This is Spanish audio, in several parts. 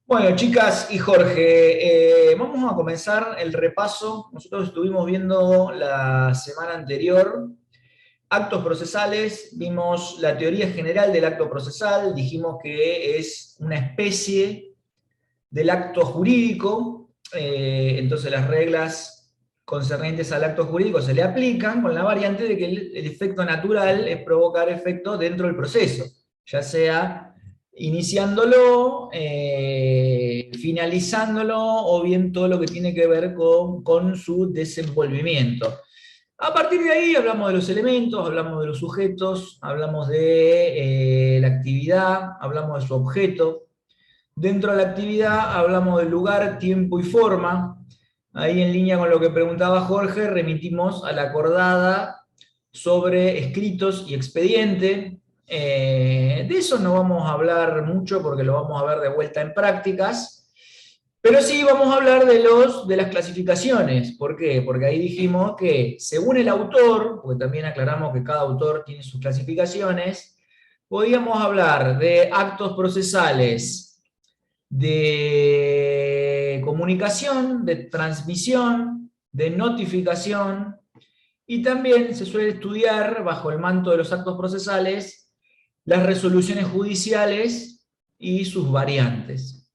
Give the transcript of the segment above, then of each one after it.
Bueno, chicas y Jorge, vamos a comenzar el repaso. Nosotros estuvimos viendo la semana anterior actos procesales, vimos la teoría general del acto procesal, dijimos que es una especie del acto jurídico, entonces las reglas concernientes al acto jurídico se le aplican con la variante de que el efecto natural es provocar efecto dentro del proceso, ya sea iniciándolo, finalizándolo o bien todo lo que tiene que ver con su desenvolvimiento. A partir de ahí hablamos de los elementos, hablamos de los sujetos, hablamos de la actividad, hablamos de su objeto. Dentro de la actividad hablamos del lugar, tiempo y forma. Ahí en línea con lo que preguntaba Jorge, remitimos a la acordada sobre escritos y expediente. De eso no vamos a hablar mucho porque lo vamos a ver de vuelta en prácticas, pero sí vamos a hablar de las clasificaciones. ¿Por qué? Porque ahí dijimos que según el autor, porque también aclaramos que cada autor tiene sus clasificaciones, podíamos hablar de actos procesales de comunicación, de transmisión, de notificación, y también se suele estudiar bajo el manto de los actos procesales las resoluciones judiciales y sus variantes.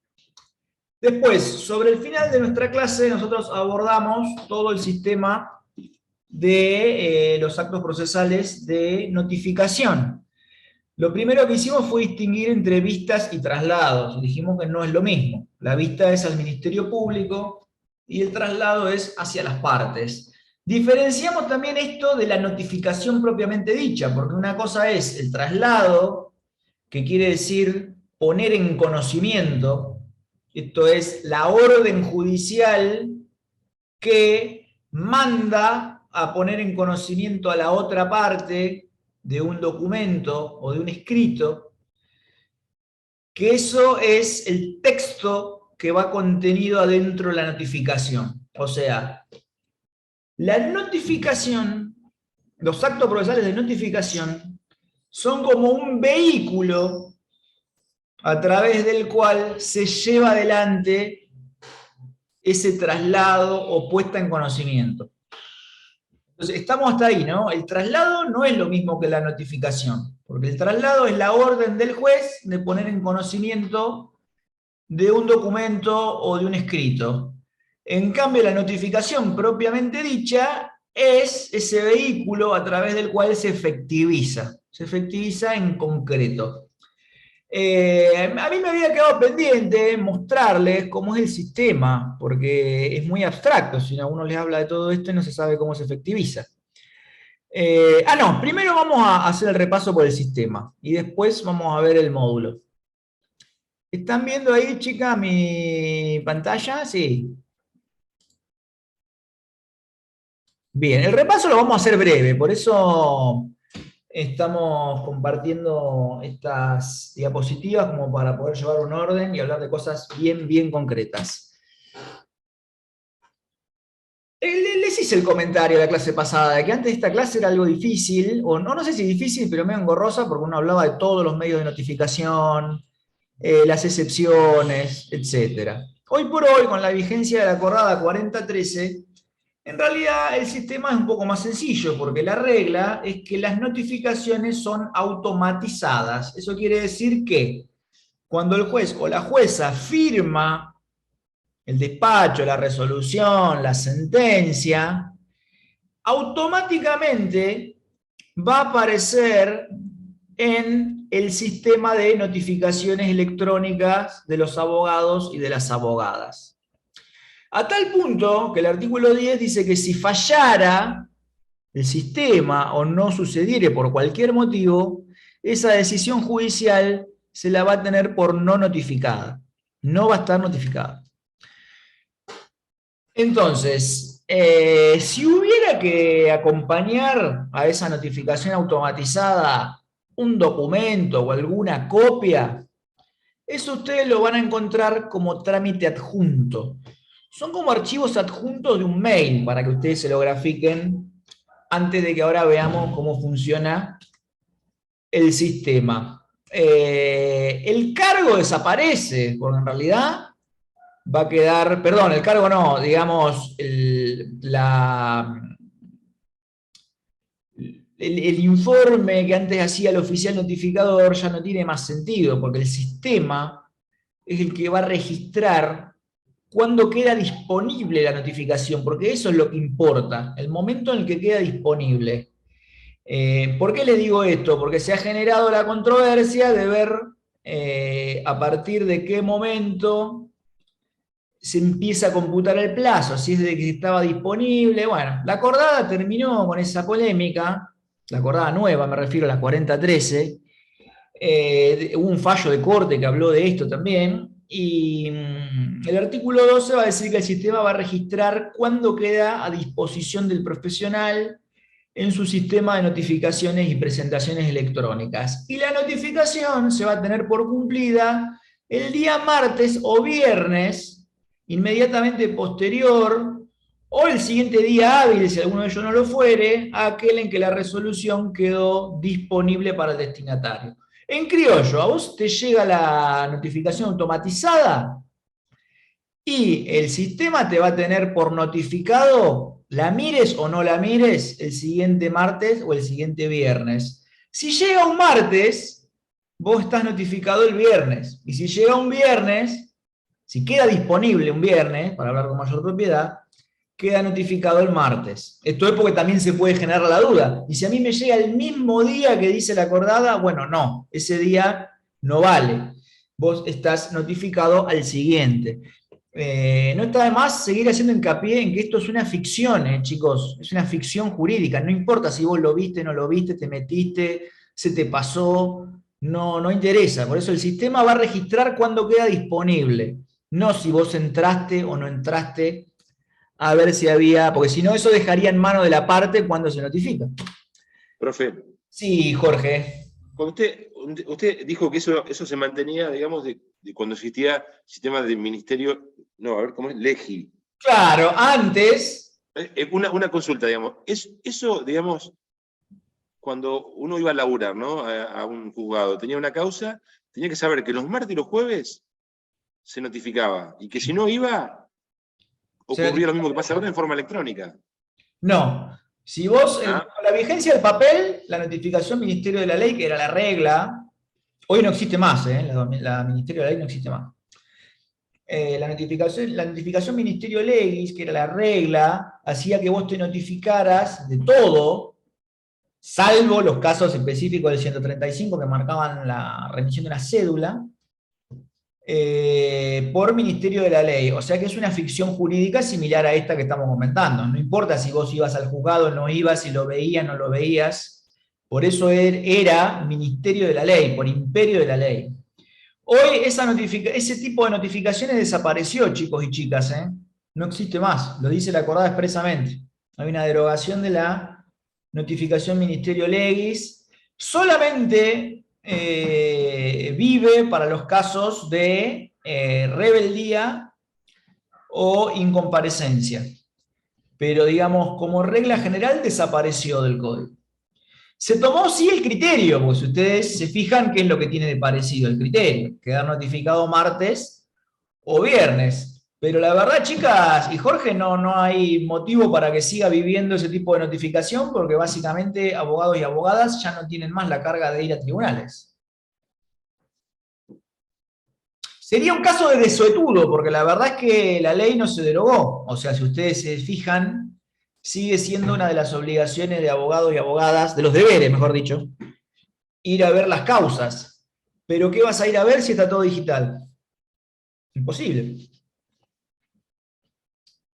Después, sobre el final de nuestra clase, nosotros abordamos todo el sistema de los actos procesales de notificación. Lo primero que hicimos fue distinguir entre vistas y traslados. Dijimos que no es lo mismo. La vista es al Ministerio Público y el traslado es hacia las partes. Diferenciamos también esto de la notificación propiamente dicha, porque una cosa es el traslado, que quiere decir poner en conocimiento. Esto es la orden judicial que manda a poner en conocimiento a la otra parte de un documento o de un escrito, que eso es el texto que va contenido adentro de la notificación. O sea, la notificación, los actos procesales de notificación, son como un vehículo a través del cual se lleva adelante ese traslado o puesta en conocimiento. Entonces, estamos hasta ahí, ¿no? El traslado no es lo mismo que la notificación, porque el traslado es la orden del juez de poner en conocimiento de un documento o de un escrito. En cambio, la notificación propiamente dicha es ese vehículo a través del cual se efectiviza en concreto. A mí me había quedado pendiente mostrarles cómo es el sistema, porque es muy abstracto, si a uno les habla de todo esto y no se sabe cómo se efectiviza. No, primero vamos a hacer el repaso por el sistema y después vamos a ver el módulo. ¿Están viendo ahí, chicas, mi pantalla? Sí. Bien, el repaso lo vamos a hacer breve, por eso estamos compartiendo estas diapositivas como para poder llevar un orden y hablar de cosas bien concretas. Les hice el comentario de la clase pasada, de que antes de esta clase era algo difícil, o no sé si difícil, pero medio engorrosa, porque uno hablaba de todos los medios de notificación, las excepciones, etc. Hoy por hoy, con la vigencia de la acordada 4013, en realidad el sistema es un poco más sencillo, porque la regla es que las notificaciones son automatizadas. Eso quiere decir que cuando el juez o la jueza firma el despacho, la resolución, la sentencia, automáticamente va a aparecer en el sistema de notificaciones electrónicas de los abogados y de las abogadas. A tal punto que el artículo 10 dice que si fallara el sistema o no sucediere por cualquier motivo, esa decisión judicial se la va a tener por no notificada. No va a estar notificada. Entonces, si hubiera que acompañar a esa notificación automatizada un documento o alguna copia, eso ustedes lo van a encontrar como trámite adjunto. Son como archivos adjuntos de un mail para que ustedes se lo grafiquen antes de que ahora veamos cómo funciona el sistema. El cargo desaparece, porque en realidad va a quedar, perdón, el cargo no, digamos, el informe que antes hacía el oficial notificador ya no tiene más sentido, porque el sistema es el que va a registrar cuándo queda disponible la notificación, porque eso es lo que importa, el momento en el que queda disponible. ¿Por qué le digo esto? Porque se ha generado la controversia de ver a partir de qué momento se empieza a computar el plazo, si es de que estaba disponible. Bueno, la acordada terminó con esa polémica, la acordada nueva, me refiero a la 4013. Hubo un fallo de corte que habló de esto también, y el artículo 12 va a decir que el sistema va a registrar cuándo queda a disposición del profesional en su sistema de notificaciones y presentaciones electrónicas. Y la notificación se va a tener por cumplida el día martes o viernes, inmediatamente posterior, o el siguiente día hábil, si alguno de ellos no lo fuere, a aquel en que la resolución quedó disponible para el destinatario. En criollo, a vos te llega la notificación automatizada y el sistema te va a tener por notificado, la mires o no la mires, el siguiente martes o el siguiente viernes. Si llega un martes, vos estás notificado el viernes. Y si llega un viernes, si queda disponible un viernes, para hablar con mayor propiedad, queda notificado el martes. Esto es porque también se puede generar la duda. Y si a mí me llega el mismo día que dice la acordada, bueno, no, ese día no vale. Vos estás notificado al siguiente. No está de más seguir haciendo hincapié en que esto es una ficción, chicos, es una ficción jurídica. No importa si vos lo viste, no lo viste, te metiste, se te pasó, no interesa. Por eso el sistema va a registrar cuando queda disponible, no si vos entraste o no entraste a ver si había, porque si no eso dejaría en mano de la parte cuando se notifica. Profe. Sí, Jorge. Cuando usted dijo que eso se mantenía, digamos, de cuando existía sistema de ministerio, no, a ver, ¿cómo es? Legi. Claro, antes... Una consulta, digamos. Eso, digamos, cuando uno iba a laburar, ¿no? A un juzgado, tenía una causa, tenía que saber que los martes y los jueves se notificaba, y que si no iba, ocurría lo mismo que pasa ahora en forma electrónica. No. Si vos, con la vigencia del papel, la notificación Ministerio de la Ley, que era la regla, hoy no existe más, la Ministerio de la Ley no existe más. La notificación Ministerio Legis, que era la regla, hacía que vos te notificaras de todo, salvo los casos específicos del 135 que marcaban la remisión de una cédula, por Ministerio de la Ley. O sea que es una ficción jurídica similar a esta que estamos comentando. No importa si vos ibas al juzgado, no ibas, si lo veías, no lo veías. Por eso era Ministerio de la Ley, por imperio de la ley. Hoy ese tipo de notificaciones desapareció, chicos y chicas. No existe más, lo dice la acordada expresamente. Hay una derogación de la notificación Ministerio Legis. Solamente vive para los casos de rebeldía o incomparecencia. Pero digamos, como regla general, desapareció del código. Se tomó sí el criterio, porque si ustedes se fijan qué es lo que tiene de parecido el criterio, quedar notificado martes o viernes. Pero la verdad, chicas y Jorge, no hay motivo para que siga viviendo ese tipo de notificación, porque básicamente abogados y abogadas ya no tienen más la carga de ir a tribunales. Sería un caso de desuetudo, porque la verdad es que la ley no se derogó. O sea, si ustedes se fijan, sigue siendo una de las obligaciones de abogados y abogadas, de los deberes, mejor dicho, ir a ver las causas. Pero ¿qué vas a ir a ver si está todo digital? Imposible.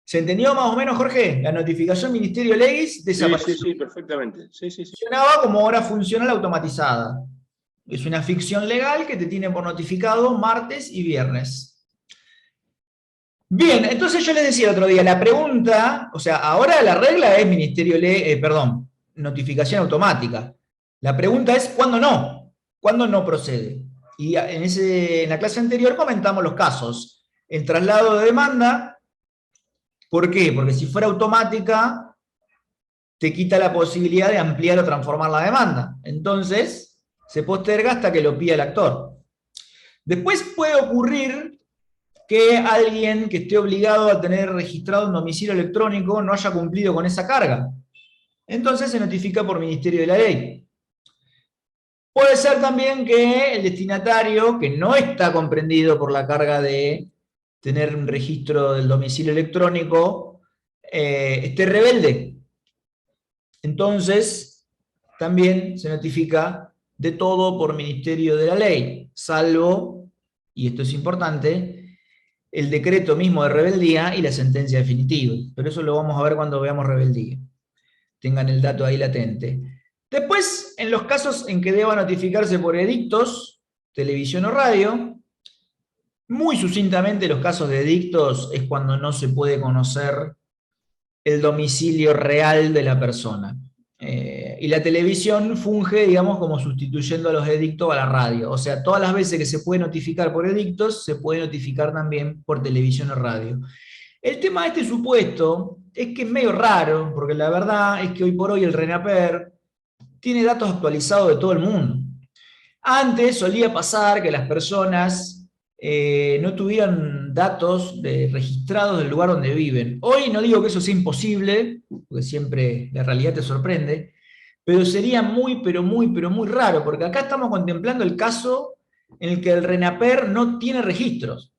¿Se entendió más o menos, Jorge? La notificación Ministerio Legis desapareció. Sí, perfectamente. Sí. Funcionaba como hora funcional automatizada. Es una ficción legal que te tiene por notificado martes y viernes. Bien, entonces yo les decía el otro día, la pregunta, o sea, ahora la regla es notificación automática. La pregunta es, ¿cuándo no? ¿Cuándo no procede? Y en la clase anterior comentamos los casos. El traslado de demanda, ¿por qué? Porque si fuera automática, te quita la posibilidad de ampliar o transformar la demanda. Entonces, se posterga hasta que lo pida el actor. Después puede ocurrir que alguien que esté obligado a tener registrado un domicilio electrónico no haya cumplido con esa carga. Entonces se notifica por Ministerio de la Ley. Puede ser también que el destinatario, que no está comprendido por la carga de tener un registro del domicilio electrónico, esté rebelde. Entonces, también se notifica de todo por Ministerio de la Ley, salvo, y esto es importante, el decreto mismo de rebeldía y la sentencia definitiva. Pero eso lo vamos a ver cuando veamos rebeldía. Tengan el dato ahí latente. Después, en los casos en que deba notificarse por edictos, televisión o radio, muy sucintamente los casos de edictos es cuando no se puede conocer el domicilio real de la persona. Y la televisión funge, digamos, como sustituyendo a los edictos a la radio. O sea, todas las veces que se puede notificar por edictos, se puede notificar también por televisión o radio. El tema de este supuesto es que es medio raro, porque la verdad es que hoy por hoy el RENAPER tiene datos actualizados de todo el mundo. Antes solía pasar que las personas no tuvieran datos registrados del lugar donde viven. Hoy no digo que eso sea imposible, porque siempre la realidad te sorprende, pero sería muy, pero muy, pero muy raro, porque acá estamos contemplando el caso en el que el RENAPER no tiene registros.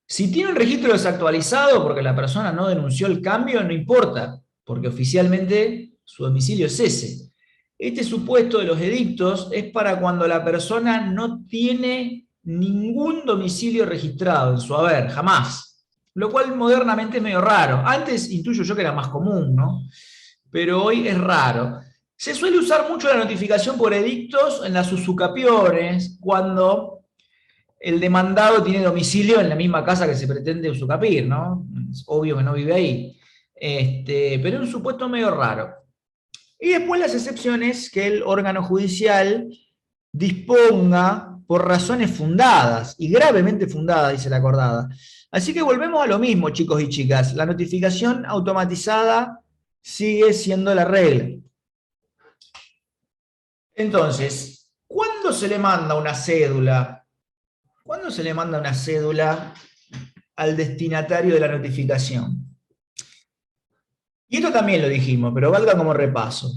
Si tiene un registro desactualizado porque la persona no denunció el cambio, no importa, porque oficialmente su domicilio es ese. Este supuesto de los edictos es para cuando la persona no tiene ningún domicilio registrado en su haber, jamás. Lo cual modernamente es medio raro. Antes intuyo yo que era más común, ¿no? Pero hoy es raro. Se suele usar mucho la notificación por edictos en las usucapiones, cuando el demandado tiene domicilio en la misma casa que se pretende usucapir, ¿no? Es obvio que no vive ahí. Pero es un supuesto medio raro. Y después las excepciones que el órgano judicial disponga por razones fundadas, y gravemente fundadas, dice la acordada. Así que volvemos a lo mismo, chicos y chicas. La notificación automatizada sigue siendo la regla. Entonces, ¿cuándo se le manda una cédula? ¿Cuándo se le manda una cédula al destinatario de la notificación? Y esto también lo dijimos, pero valga como repaso.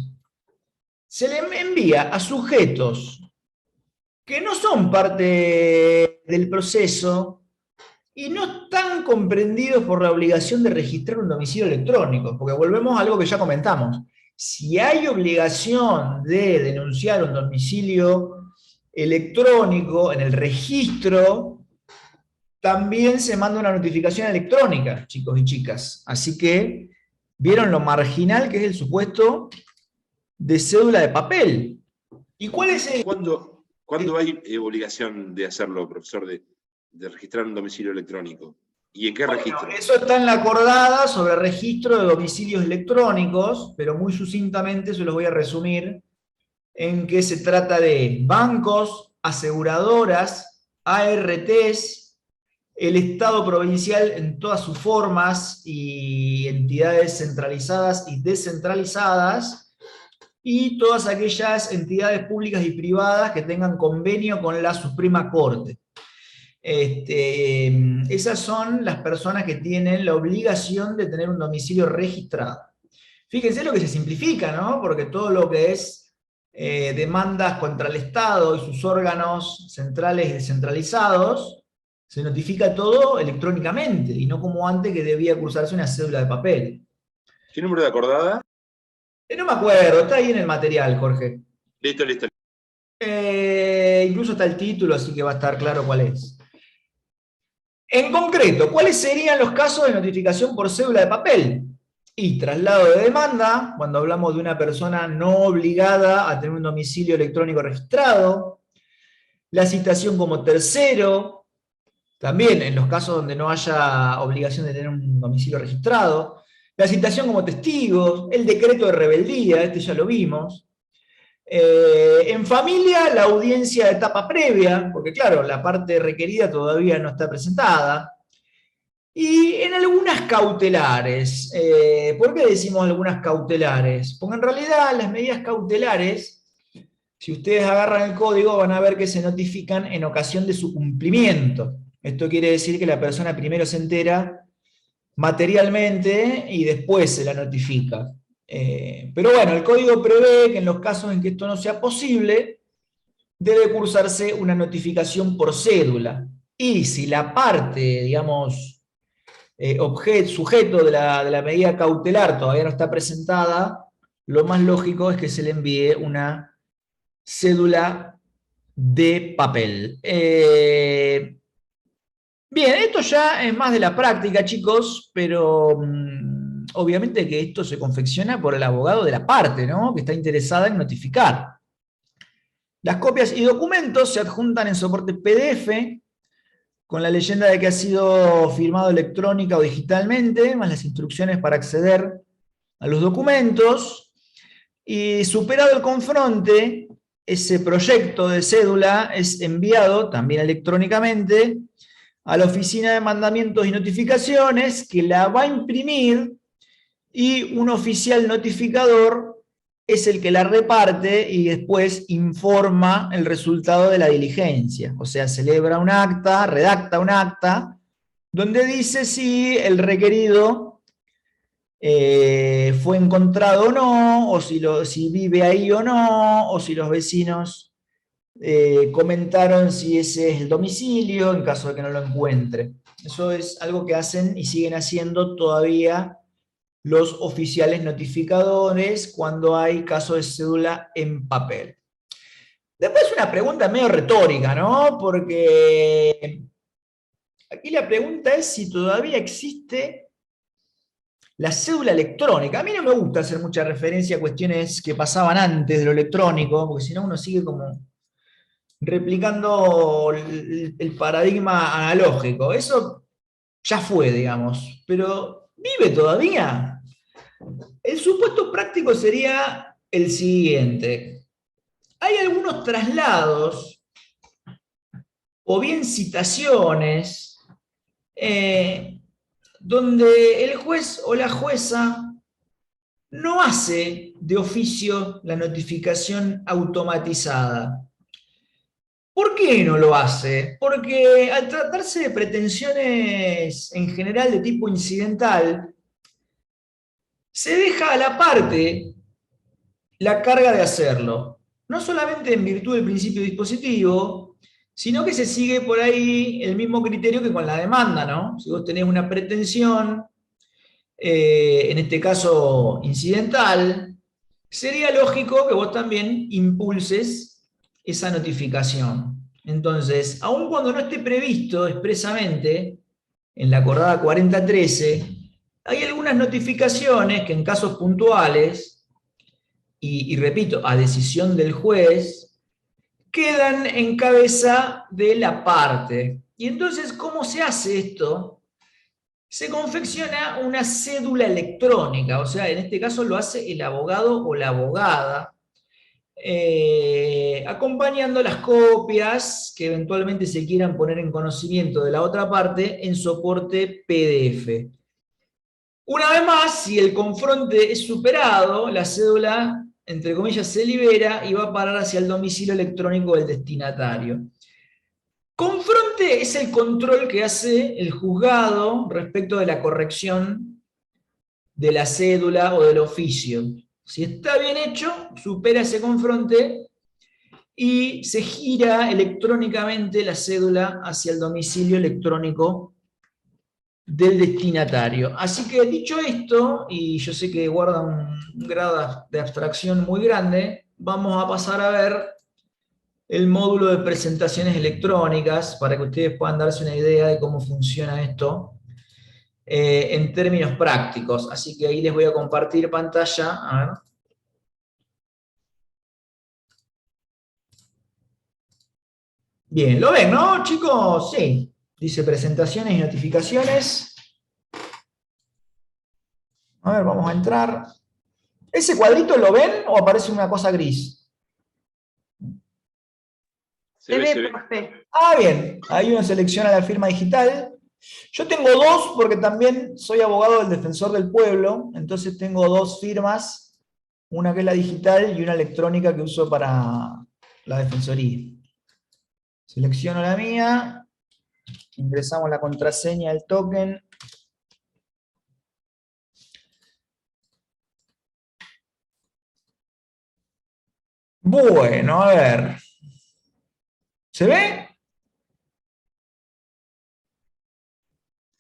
Se le envía a sujetos que no son parte del proceso y no están comprendidos por la obligación de registrar un domicilio electrónico, porque volvemos a algo que ya comentamos. Si hay obligación de denunciar un domicilio electrónico en el registro, también se manda una notificación electrónica, chicos y chicas. Así que, ¿vieron lo marginal que es el supuesto de cédula de papel? ¿Y cuál es el...? ¿Cuándo hay obligación de hacerlo, profesor, de registrar un domicilio electrónico? ¿Y en qué registro? Eso está en la acordada sobre registro de domicilios electrónicos, pero muy sucintamente se los voy a resumir en que se trata de bancos, aseguradoras, ARTs, el Estado provincial en todas sus formas y entidades centralizadas y descentralizadas, y todas aquellas entidades públicas y privadas que tengan convenio con la Suprema Corte. Esas son las personas que tienen la obligación de tener un domicilio registrado. Fíjense lo que se simplifica, ¿no? Porque todo lo que es demandas contra el Estado y sus órganos centrales y descentralizados, se notifica todo electrónicamente, y no como antes que debía cursarse una cédula de papel. ¿Qué número de acordada? No me acuerdo, está ahí en el material, Jorge. Listo. Incluso está el título, así que va a estar claro cuál es. En concreto, ¿cuáles serían los casos de notificación por cédula de papel? Y traslado de demanda, cuando hablamos de una persona no obligada a tener un domicilio electrónico registrado. La citación como tercero, también en los casos donde no haya obligación de tener un domicilio registrado. La citación como testigos, el decreto de rebeldía, este ya lo vimos. En familia, la audiencia de etapa previa, porque claro, la parte requerida todavía no está presentada. Y en algunas cautelares. ¿Por qué decimos algunas cautelares? Porque en realidad las medidas cautelares Si ustedes agarran el código, van a ver que se notifican en ocasión de su cumplimiento. Esto quiere decir que la persona primero se entera materialmente y después se la notifica. Pero bueno, el código prevé que en los casos en que esto no sea posible, debe cursarse una notificación por cédula. Y si la parte, digamos, sujeto de la medida cautelar todavía no está presentada, lo más lógico es que se le envíe una cédula de papel. Bien, esto ya es más de la práctica, chicos, pero obviamente que esto se confecciona por el abogado de la parte, ¿no? Que está interesada en notificar. Las copias y documentos se adjuntan en soporte PDF con la leyenda de que ha sido firmado electrónica o digitalmente, más las instrucciones para acceder a los documentos. Y superado el confronte, ese proyecto de cédula es enviado también electrónicamente a la oficina de mandamientos y notificaciones, que la va a imprimir, y un oficial notificador es el que la reparte y después informa el resultado de la diligencia. O sea, celebra un acta, redacta un acta, donde dice si el requerido fue encontrado o no, o si vive ahí o no, o si los vecinos comentaron si ese es el domicilio, en caso de que no lo encuentre. Eso es algo que hacen y siguen haciendo todavía los oficiales notificadores cuando hay caso de cédula en papel. Después una pregunta medio retórica, ¿no? Porque aquí la pregunta es si todavía existe la cédula electrónica. A mí no me gusta hacer mucha referencia a cuestiones que pasaban antes de lo electrónico, porque si no uno sigue como replicando el paradigma analógico. Eso ya fue, digamos, pero ¿vive todavía? El supuesto práctico sería el siguiente. Hay algunos traslados o bien citaciones donde el juez o la jueza no hace de oficio la notificación automatizada. ¿Por qué no lo hace? Porque al tratarse de pretensiones en general de tipo incidental, se deja a la parte la carga de hacerlo. No solamente en virtud del principio dispositivo, sino que se sigue por ahí el mismo criterio que con la demanda, ¿no? Si vos tenés una pretensión, en este caso incidental, sería lógico que vos también impulses esa notificación. Entonces, aun cuando no esté previsto expresamente en la acordada 4013, hay algunas notificaciones que en casos puntuales, y repito, a decisión del juez, quedan en cabeza de la parte. Y entonces, ¿cómo se hace esto? Se confecciona una cédula electrónica, o sea, en este caso lo hace el abogado o la abogada, acompañando las copias que eventualmente se quieran poner en conocimiento de la otra parte en soporte PDF. Una vez más, si el confronte es superado, la cédula, entre comillas, se libera y va a parar hacia el domicilio electrónico del destinatario. Confronte es el control que hace el juzgado respecto de la corrección de la cédula o del oficio. Si está bien hecho, supera ese confronte y se gira electrónicamente la cédula hacia el domicilio electrónico del destinatario. Así que dicho esto, y yo sé que guarda un grado de abstracción muy grande, vamos a pasar a ver el módulo de presentaciones electrónicas para que ustedes puedan darse una idea de cómo funciona esto en términos prácticos. Así que ahí les voy a compartir pantalla. A ver. Bien, ¿lo ven, no, chicos? Sí. Dice presentaciones y notificaciones. A ver, vamos a entrar. ¿Ese cuadrito lo ven o aparece una cosa gris? Se ve, profe. Ah, bien. Ahí uno selecciona la firma digital. Yo tengo dos porque también soy abogado del Defensor del Pueblo, entonces tengo dos firmas, una que es la digital y una electrónica que uso para la defensoría. Selecciono la mía, ingresamos la contraseña del token. Bueno, a ver. ¿Se ve?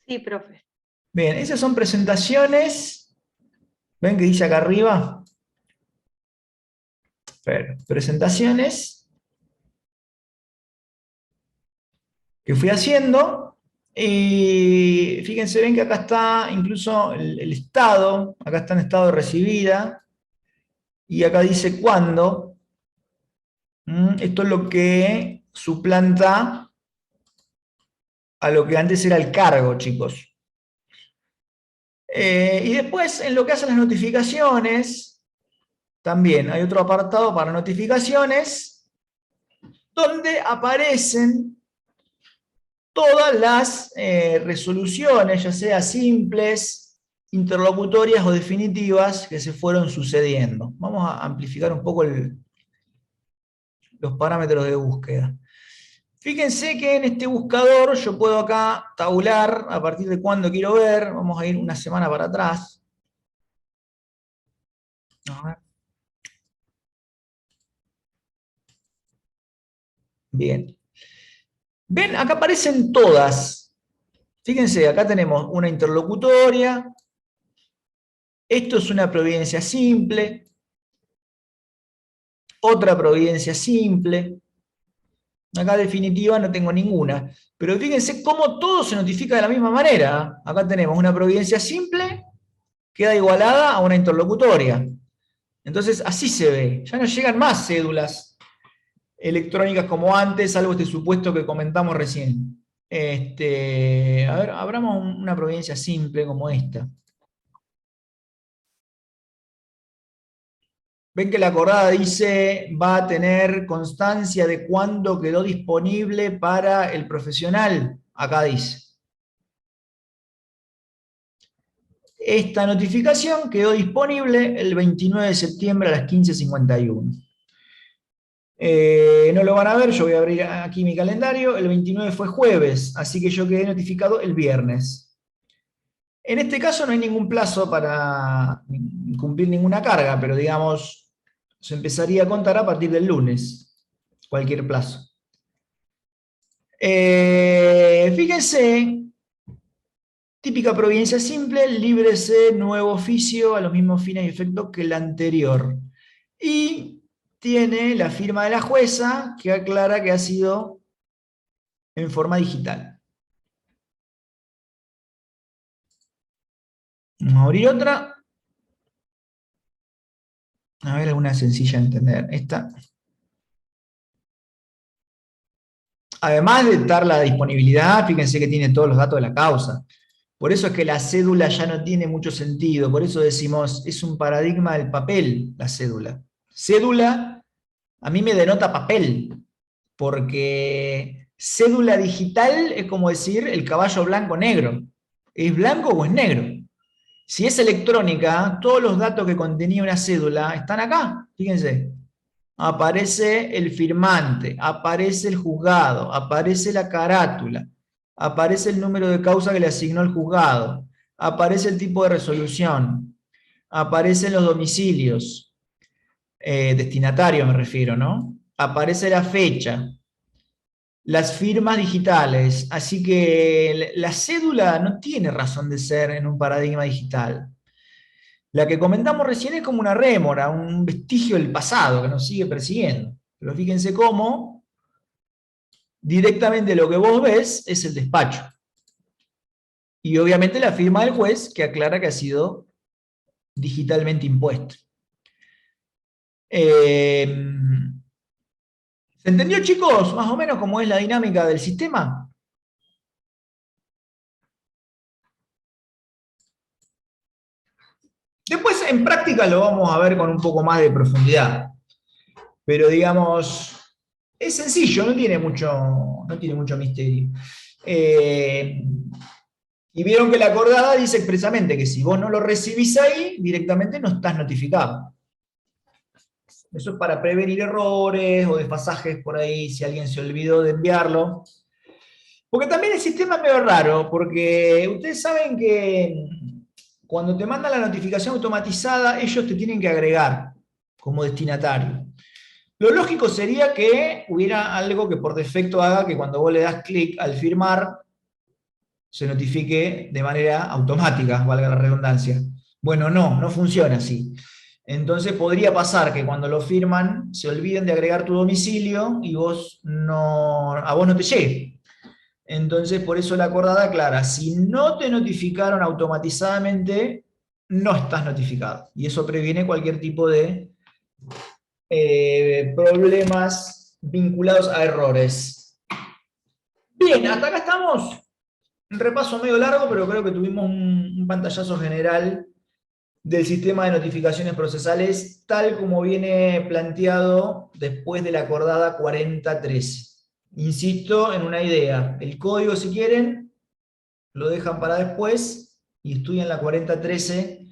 Sí, profe. Bien, esas son presentaciones. ¿Ven que dice acá arriba? Presentaciones que fui haciendo. Y fíjense, ven que acá está incluso el estado. Acá está en estado de recibida. Y acá dice cuándo. Esto es lo que suplanta a lo que antes era el cargo, chicos. Y después, en lo que hacen las notificaciones, también hay otro apartado para notificaciones, donde aparecen todas las resoluciones, ya sea simples, interlocutorias o definitivas, que se fueron sucediendo. Vamos a amplificar un poco los parámetros de búsqueda. Fíjense que en este buscador yo puedo acá tabular a partir de cuándo quiero ver. Vamos a ir una semana para atrás. A ver. Bien. Ven, acá aparecen todas. Fíjense, acá tenemos una interlocutoria. Esto es una providencia simple. Otra providencia simple. Acá definitiva no tengo ninguna. Pero fíjense cómo todo se notifica de la misma manera. Acá tenemos una providencia simple, queda igualada a una interlocutoria. Entonces así se ve. Ya no llegan más cédulas electrónicas como antes, salvo este supuesto que comentamos recién. A ver, abramos una providencia simple como esta. Ven que la acordada dice, va a tener constancia de cuándo quedó disponible para el profesional. Acá dice. Esta notificación quedó disponible el 29 de septiembre a las 15:51. No lo van a ver, yo voy a abrir aquí mi calendario. El 29 fue jueves, así que yo quedé notificado el viernes. En este caso no hay ningún plazo para cumplir ninguna carga, pero digamos, se empezaría a contar a partir del lunes, cualquier plazo. Fíjense, típica providencia simple, líbrese, nuevo oficio, a los mismos fines y efectos que el anterior. Y tiene la firma de la jueza que aclara que ha sido en forma digital. Vamos a abrir otra. A ver, alguna sencilla de entender. Esta. Además de dar la disponibilidad, fíjense que tiene todos los datos de la causa. Por eso es que la cédula ya no tiene mucho sentido. Por eso decimos, es un paradigma del papel, la cédula. Cédula a mí me denota papel, porque cédula digital es como decir el caballo blanco-negro. ¿Es blanco o es negro? Si es electrónica, todos los datos que contenía una cédula están acá, fíjense. Aparece el firmante, aparece el juzgado, aparece la carátula, aparece el número de causa que le asignó el juzgado, aparece el tipo de resolución, aparecen los domicilios, destinatarios me refiero, ¿no? Aparece la fecha, las firmas digitales, así que la cédula no tiene razón de ser en un paradigma digital. La que comentamos recién es como una rémora, un vestigio del pasado que nos sigue persiguiendo. Pero fíjense cómo directamente lo que vos ves es el despacho. Y obviamente la firma del juez que aclara que ha sido digitalmente impuesto. ¿Se entendió, chicos, más o menos cómo es la dinámica del sistema? Después, en práctica, lo vamos a ver con un poco más de profundidad. Pero, digamos, es sencillo, no tiene mucho misterio. Y vieron que la acordada dice expresamente que si vos no lo recibís ahí, directamente no estás notificado. Eso es para prevenir errores o desfasajes por ahí, si alguien se olvidó de enviarlo. Porque también el sistema es medio raro, porque ustedes saben que cuando te mandan la notificación automatizada, ellos te tienen que agregar como destinatario. Lo lógico sería que hubiera algo que por defecto haga que cuando vos le das clic al firmar, se notifique de manera automática, valga la redundancia. Bueno, no funciona así. Entonces podría pasar que cuando lo firman se olviden de agregar tu domicilio y a vos no te llegue. Entonces por eso la acordada aclara, si no te notificaron automatizadamente, no estás notificado. Y eso previene cualquier tipo de problemas vinculados a errores. Bien, hasta acá estamos. Un repaso medio largo, pero creo que tuvimos un pantallazo general del sistema de notificaciones procesales, tal como viene planteado después de la acordada 4013. Insisto en una idea. El código, si quieren, lo dejan para después y estudian la 4013,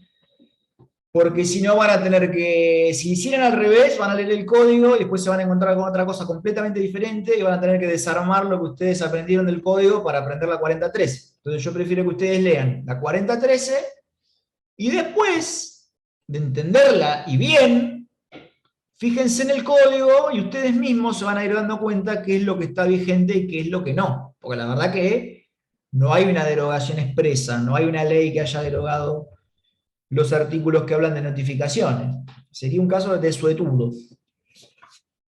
porque si no van a tener que, si hicieran al revés, van a leer el código y después se van a encontrar con otra cosa completamente diferente y van a tener que desarmar lo que ustedes aprendieron del código para aprender la 4013. Entonces yo prefiero que ustedes lean la 4013 y después de entenderla y bien, fíjense en el código y ustedes mismos se van a ir dando cuenta qué es lo que está vigente y qué es lo que no. Porque la verdad que no hay una derogación expresa, no hay una ley que haya derogado los artículos que hablan de notificaciones. Sería un caso de suetudo.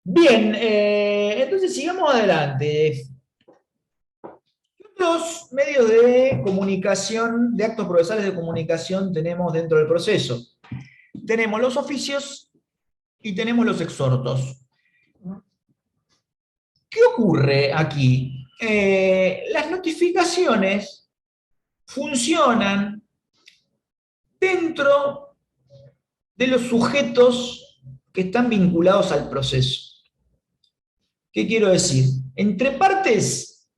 Bien, entonces sigamos adelante. ¿Qué otros medios de comunicación, de actos procesales de comunicación tenemos dentro del proceso? Tenemos los oficios y tenemos los exhortos. ¿Qué ocurre aquí? Las notificaciones funcionan dentro de los sujetos que están vinculados al proceso. ¿Qué quiero decir? Entre partes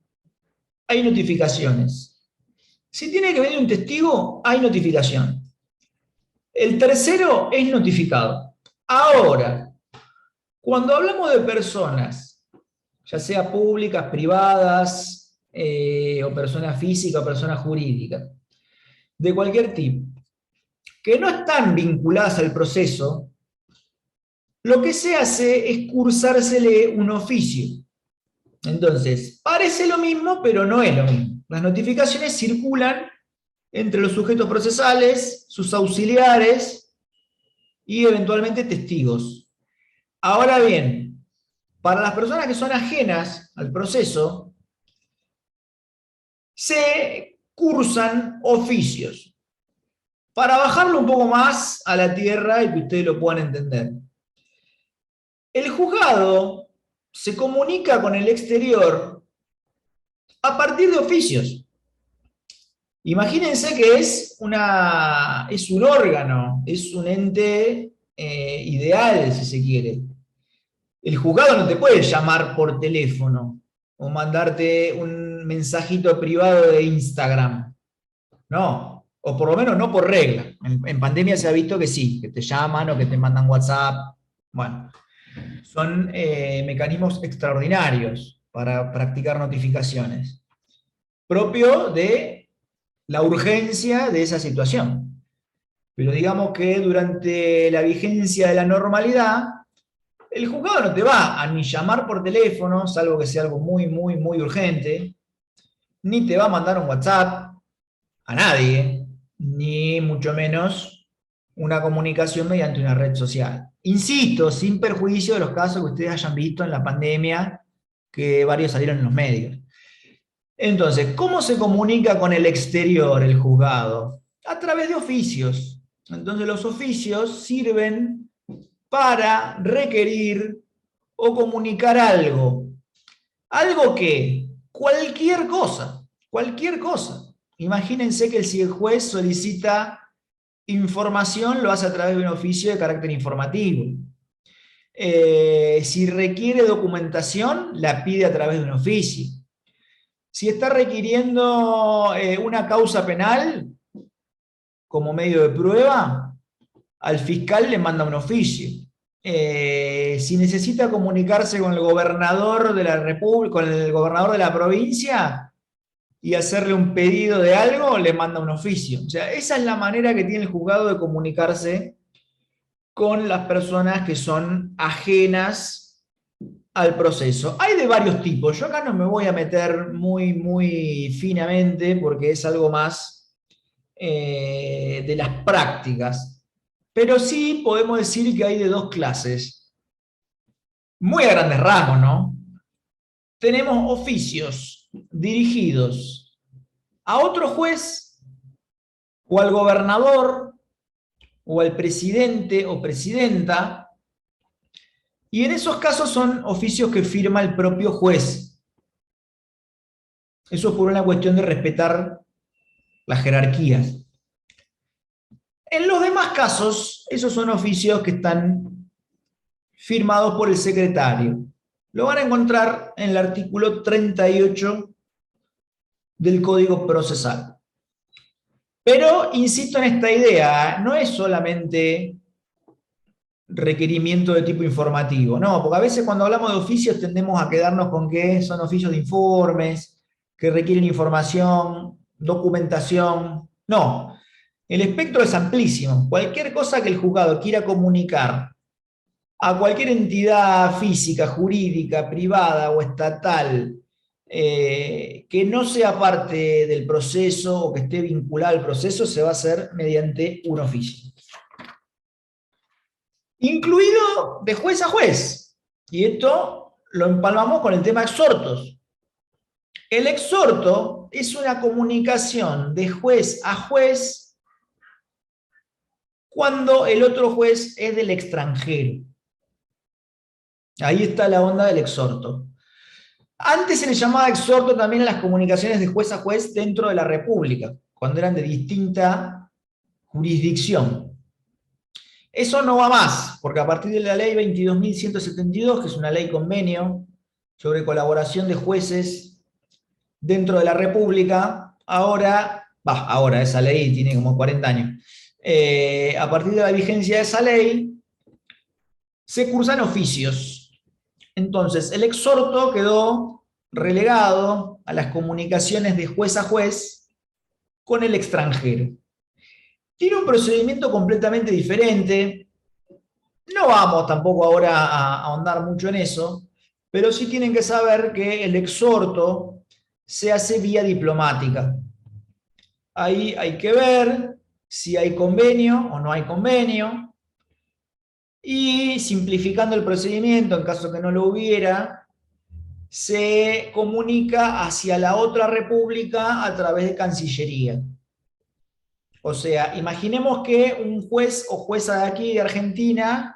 hay notificaciones. Si tiene que venir un testigo, hay notificación. El tercero es notificado. Ahora, cuando hablamos de personas, ya sea públicas, privadas, o personas físicas o personas jurídicas, de cualquier tipo, que no están vinculadas al proceso, lo que se hace es cursársele un oficio. Entonces, parece lo mismo, pero no es lo mismo. Las notificaciones circulan entre los sujetos procesales, sus auxiliares y eventualmente testigos. Ahora bien, para las personas que son ajenas al proceso, se cursan oficios. Para bajarlo un poco más a la tierra y que ustedes lo puedan entender. El juzgado se comunica con el exterior a partir de oficios. Imagínense que es un órgano, es un ente ideal, si se quiere. El juzgado no te puede llamar por teléfono o mandarte un mensajito privado de Instagram. No, o por lo menos no por regla. En pandemia se ha visto que sí, que te llaman o que te mandan WhatsApp. Bueno, son mecanismos extraordinarios para practicar notificaciones, propio de la urgencia de esa situación. Pero digamos que durante la vigencia de la normalidad, el juzgado no te va a ni llamar por teléfono, salvo que sea algo muy, muy, muy urgente, ni te va a mandar un WhatsApp a nadie, ni mucho menos una comunicación mediante una red social. Insisto, sin perjuicio de los casos que ustedes hayan visto en la pandemia, que varios salieron en los medios. Entonces, ¿cómo se comunica con el exterior el juzgado? A través de oficios. Entonces los oficios sirven para requerir o comunicar algo. Algo que, cualquier cosa. Imagínense que si el juez solicita información, lo hace a través de un oficio de carácter informativo. Si requiere documentación, la pide a través de un oficio. Si está requiriendo una causa penal como medio de prueba, al fiscal le manda un oficio. si necesita comunicarse con el gobernador de la República, con el gobernador de la provincia y hacerle un pedido de algo, le manda un oficio. O sea, esa es la manera que tiene el juzgado de comunicarse con las personas que son ajenas al proceso. Hay de varios tipos. Yo acá no me voy a meter muy finamente porque es algo más de las prácticas. Pero sí podemos decir que hay de dos clases. Muy a grandes rasgos, ¿no? Tenemos oficios dirigidos a otro juez o al gobernador o al presidente o presidenta, y en esos casos son oficios que firma el propio juez. Eso por una cuestión de respetar las jerarquías. En los demás casos, esos son oficios que están firmados por el secretario. Lo van a encontrar en el artículo 38 del Código Procesal. Pero insisto en esta idea, no es solamente requerimiento de tipo informativo, no, porque a veces cuando hablamos de oficios tendemos a quedarnos con que son oficios de informes, que requieren información, documentación. No, el espectro es amplísimo. Cualquier cosa que el juzgado quiera comunicar a cualquier entidad física, jurídica, privada o estatal que no sea parte del proceso o que esté vinculada al proceso, se va a hacer mediante un oficio. Incluido de juez a juez. Y esto lo empalmamos con el tema exhortos. El exhorto es una comunicación de juez a juez cuando el otro juez es del extranjero. Ahí está la onda del exhorto. Antes se le llamaba exhorto también a las comunicaciones de juez a juez dentro de la República, cuando eran de distinta jurisdicción. Eso no va más, porque a partir de la ley 22.172, que es una ley convenio sobre colaboración de jueces dentro de la República, ahora esa ley tiene como 40 años, a partir de la vigencia de esa ley, se cursan oficios. Entonces, el exhorto quedó relegado a las comunicaciones de juez a juez con el extranjero. Tiene un procedimiento completamente diferente. No vamos tampoco ahora a ahondar mucho en eso, pero sí tienen que saber que el exhorto se hace vía diplomática. Ahí hay que ver si hay convenio o no hay convenio. Y simplificando el procedimiento, en caso que no lo hubiera, se comunica hacia la otra república a través de Cancillería. O sea, imaginemos que un juez o jueza de aquí, de Argentina,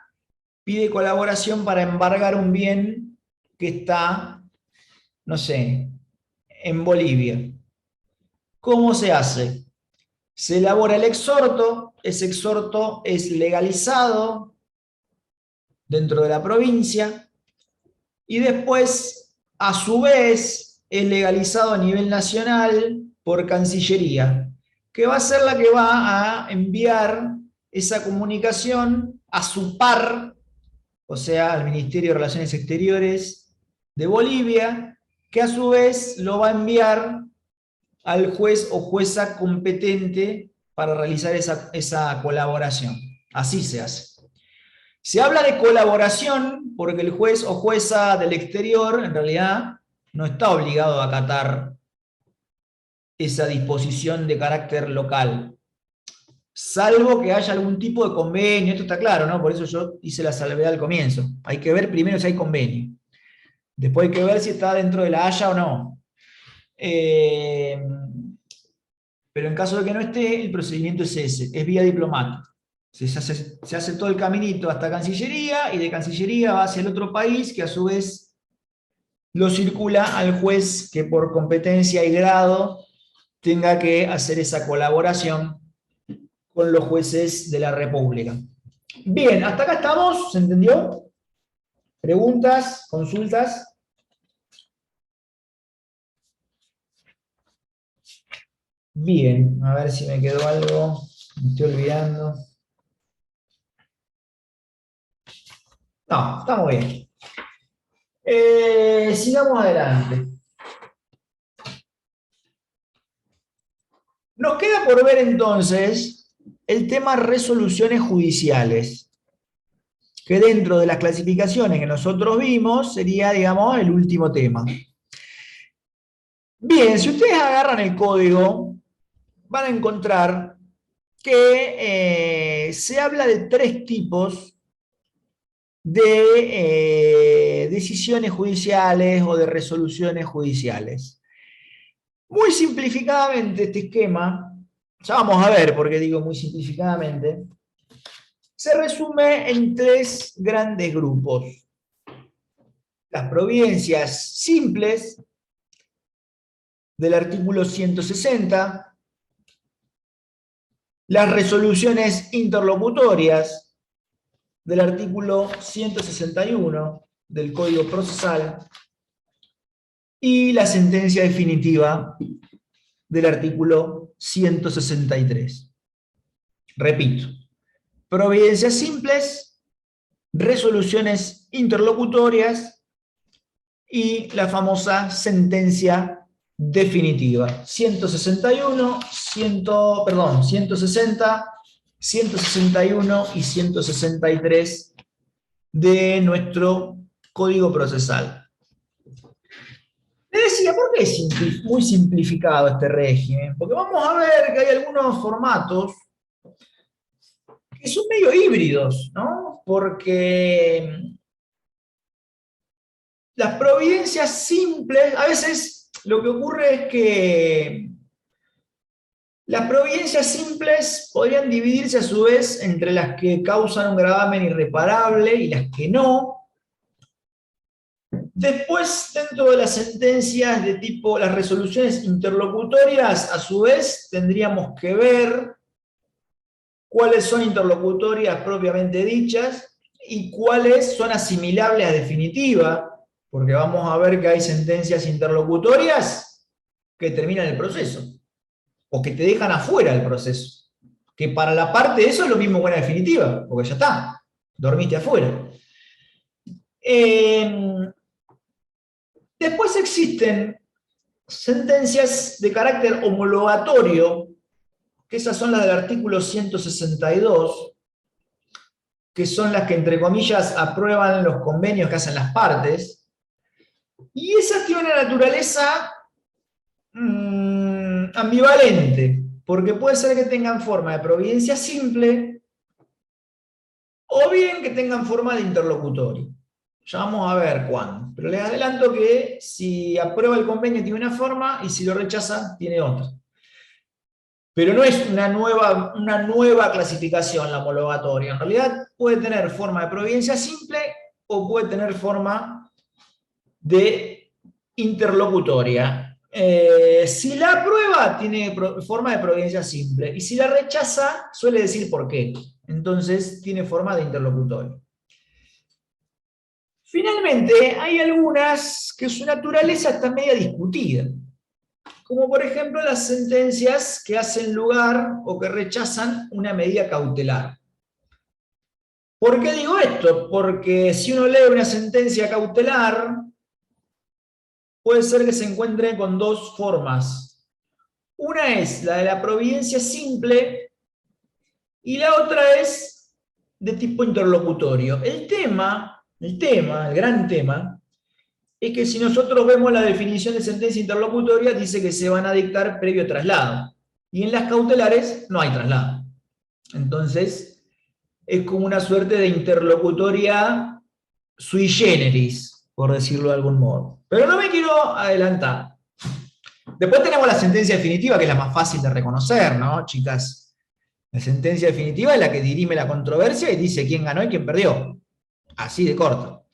pide colaboración para embargar un bien que está, no sé, en Bolivia. ¿Cómo se hace? Se elabora el exhorto, ese exhorto es legalizado dentro de la provincia y después, a su vez, es legalizado a nivel nacional por Cancillería, que va a ser la que va a enviar esa comunicación a su par, o sea, al Ministerio de Relaciones Exteriores de Bolivia, que a su vez lo va a enviar al juez o jueza competente para realizar esa colaboración. Así se hace. Se habla de colaboración porque el juez o jueza del exterior en realidad no está obligado a acatar esa disposición de carácter local, salvo que haya algún tipo de convenio. Esto está claro, ¿no? Por eso yo hice la salvedad al comienzo. Hay que ver primero si hay convenio. Después hay que ver si está dentro de la Haya o no. Pero en caso de que no esté, el procedimiento es ese, es vía diplomática. Se hace todo el caminito hasta Cancillería y de Cancillería va hacia el otro país que a su vez lo circula al juez que por competencia y grado tenga que hacer esa colaboración con los jueces de la República. Bien, hasta acá estamos, ¿se entendió? ¿Preguntas? ¿Consultas? Bien, a ver si me quedó algo, me estoy olvidando. No, estamos bien. Sigamos adelante. Nos queda por ver entonces el tema resoluciones judiciales, que dentro de las clasificaciones que nosotros vimos sería, digamos, el último tema. Bien, si ustedes agarran el código, van a encontrar que se habla de 3 tipos de decisiones judiciales o de resoluciones judiciales. Muy simplificadamente este esquema, ya vamos a ver por qué digo muy simplificadamente, se resume en 3 grandes grupos. Las providencias simples del artículo 160, las resoluciones interlocutorias del artículo 161 del Código Procesal y la sentencia definitiva del artículo 163. Repito, providencias simples, resoluciones interlocutorias y la famosa sentencia definitiva. 161, 160, 161 y 163 de nuestro Código Procesal. Les decía, ¿por qué es muy simplificado este régimen? Porque vamos a ver que hay algunos formatos que son medio híbridos, ¿no? Porque las providencias simples, a veces lo que ocurre es que las providencias simples podrían dividirse a su vez entre las que causan un gravamen irreparable y las que no. Después, dentro de las sentencias de tipo, las resoluciones interlocutorias, a su vez, tendríamos que ver cuáles son interlocutorias propiamente dichas y cuáles son asimilables a definitiva, porque vamos a ver que hay sentencias interlocutorias que terminan el proceso, o que te dejan afuera del proceso, que para la parte de eso es lo mismo que una definitiva, porque ya está, dormiste afuera. Después existen sentencias de carácter homologatorio, que esas son las del artículo 162, que son las que, entre comillas, aprueban los convenios que hacen las partes, y esas tienen una naturaleza ambivalente, porque puede ser que tengan forma de providencia simple, o bien que tengan forma de interlocutorio. Ya vamos a ver cuándo. Pero les adelanto que si aprueba el convenio tiene una forma y si lo rechaza tiene otra. Pero no es una nueva clasificación la homologatoria. En realidad puede tener forma de providencia simple o puede tener forma de interlocutoria. Si la aprueba tiene forma de providencia simple y si la rechaza suele decir por qué. Entonces tiene forma de interlocutoria. Finalmente, hay algunas que su naturaleza está media discutida, como por ejemplo las sentencias que hacen lugar o que rechazan una medida cautelar. ¿Por qué digo esto? Porque si uno lee una sentencia cautelar, puede ser que se encuentre con 2 formas. Una es la de la providencia simple y la otra es de tipo interlocutorio. El gran tema, es que si nosotros vemos la definición de sentencia interlocutoria, dice que se van a dictar previo traslado. Y en las cautelares no hay traslado. Entonces, es como una suerte de interlocutoria sui generis, por decirlo de algún modo. Pero no me quiero adelantar. Después tenemos la sentencia definitiva, que es la más fácil de reconocer, ¿no, chicas? La sentencia definitiva es la que dirime la controversia y dice quién ganó y quién perdió. Así de corto.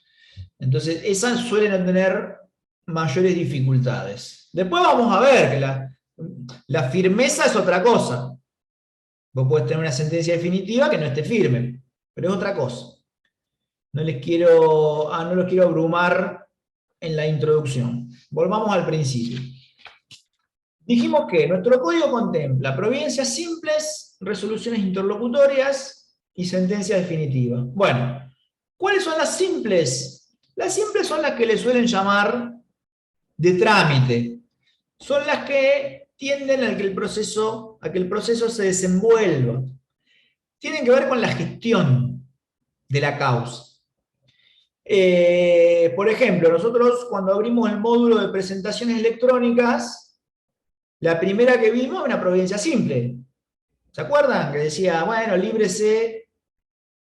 Entonces, esas suelen tener mayores dificultades. Después vamos a ver que la firmeza es otra cosa. Vos podés tener una sentencia definitiva que no esté firme, pero es otra cosa. No los quiero abrumar en la introducción. Volvamos al principio. Dijimos que nuestro código contempla providencias simples, resoluciones interlocutorias y sentencia definitiva. Bueno, ¿Cuáles son las simples? Las simples son las que le suelen llamar de trámite. Son las que tienden a que el proceso se desenvuelva. Tienen que ver con la gestión de la causa. Por ejemplo, nosotros cuando abrimos el módulo de presentaciones electrónicas, la primera que vimos es una providencia simple. ¿Se acuerdan? Que decía, bueno, líbrese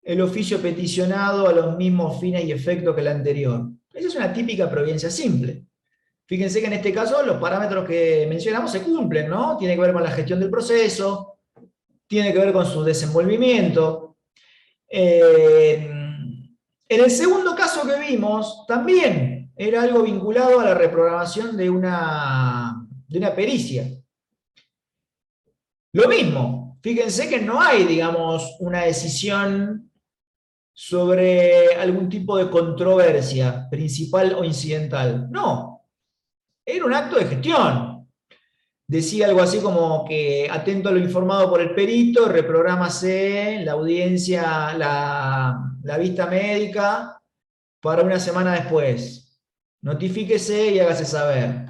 el oficio peticionado a los mismos fines y efectos que el anterior. Esa es una típica providencia simple. Fíjense que en este caso los parámetros que mencionamos se cumplen, ¿no? Tiene que ver con la gestión del proceso, tiene que ver con su desenvolvimiento. En el segundo caso que vimos, también era algo vinculado a la reprogramación de una pericia. Lo mismo, fíjense que no hay, digamos, una decisión sobre algún tipo de controversia, principal o incidental. No, era un acto de gestión. Decía algo así como que, atento a lo informado por el perito, reprográmase la audiencia, la vista médica para una semana después. Notifíquese y hágase saber.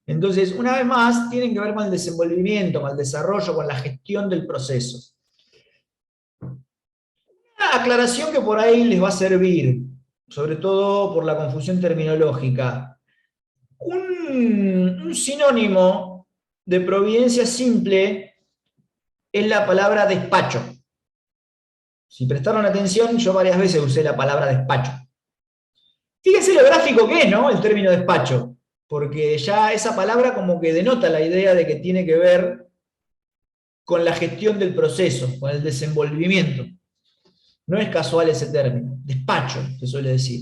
Entonces, una vez más, tienen que ver con el desenvolvimiento, con el desarrollo, con la gestión del proceso. Una aclaración que por ahí les va a servir, sobre todo por la confusión terminológica. Un sinónimo de providencia simple es la palabra despacho. Si prestaron atención, yo varias veces usé la palabra despacho. Fíjense lo gráfico que es, ¿no? El término despacho. Porque ya esa palabra como que denota la idea de que tiene que ver con la gestión del proceso, con el desenvolvimiento. No es casual ese término. Despacho, se suele decir.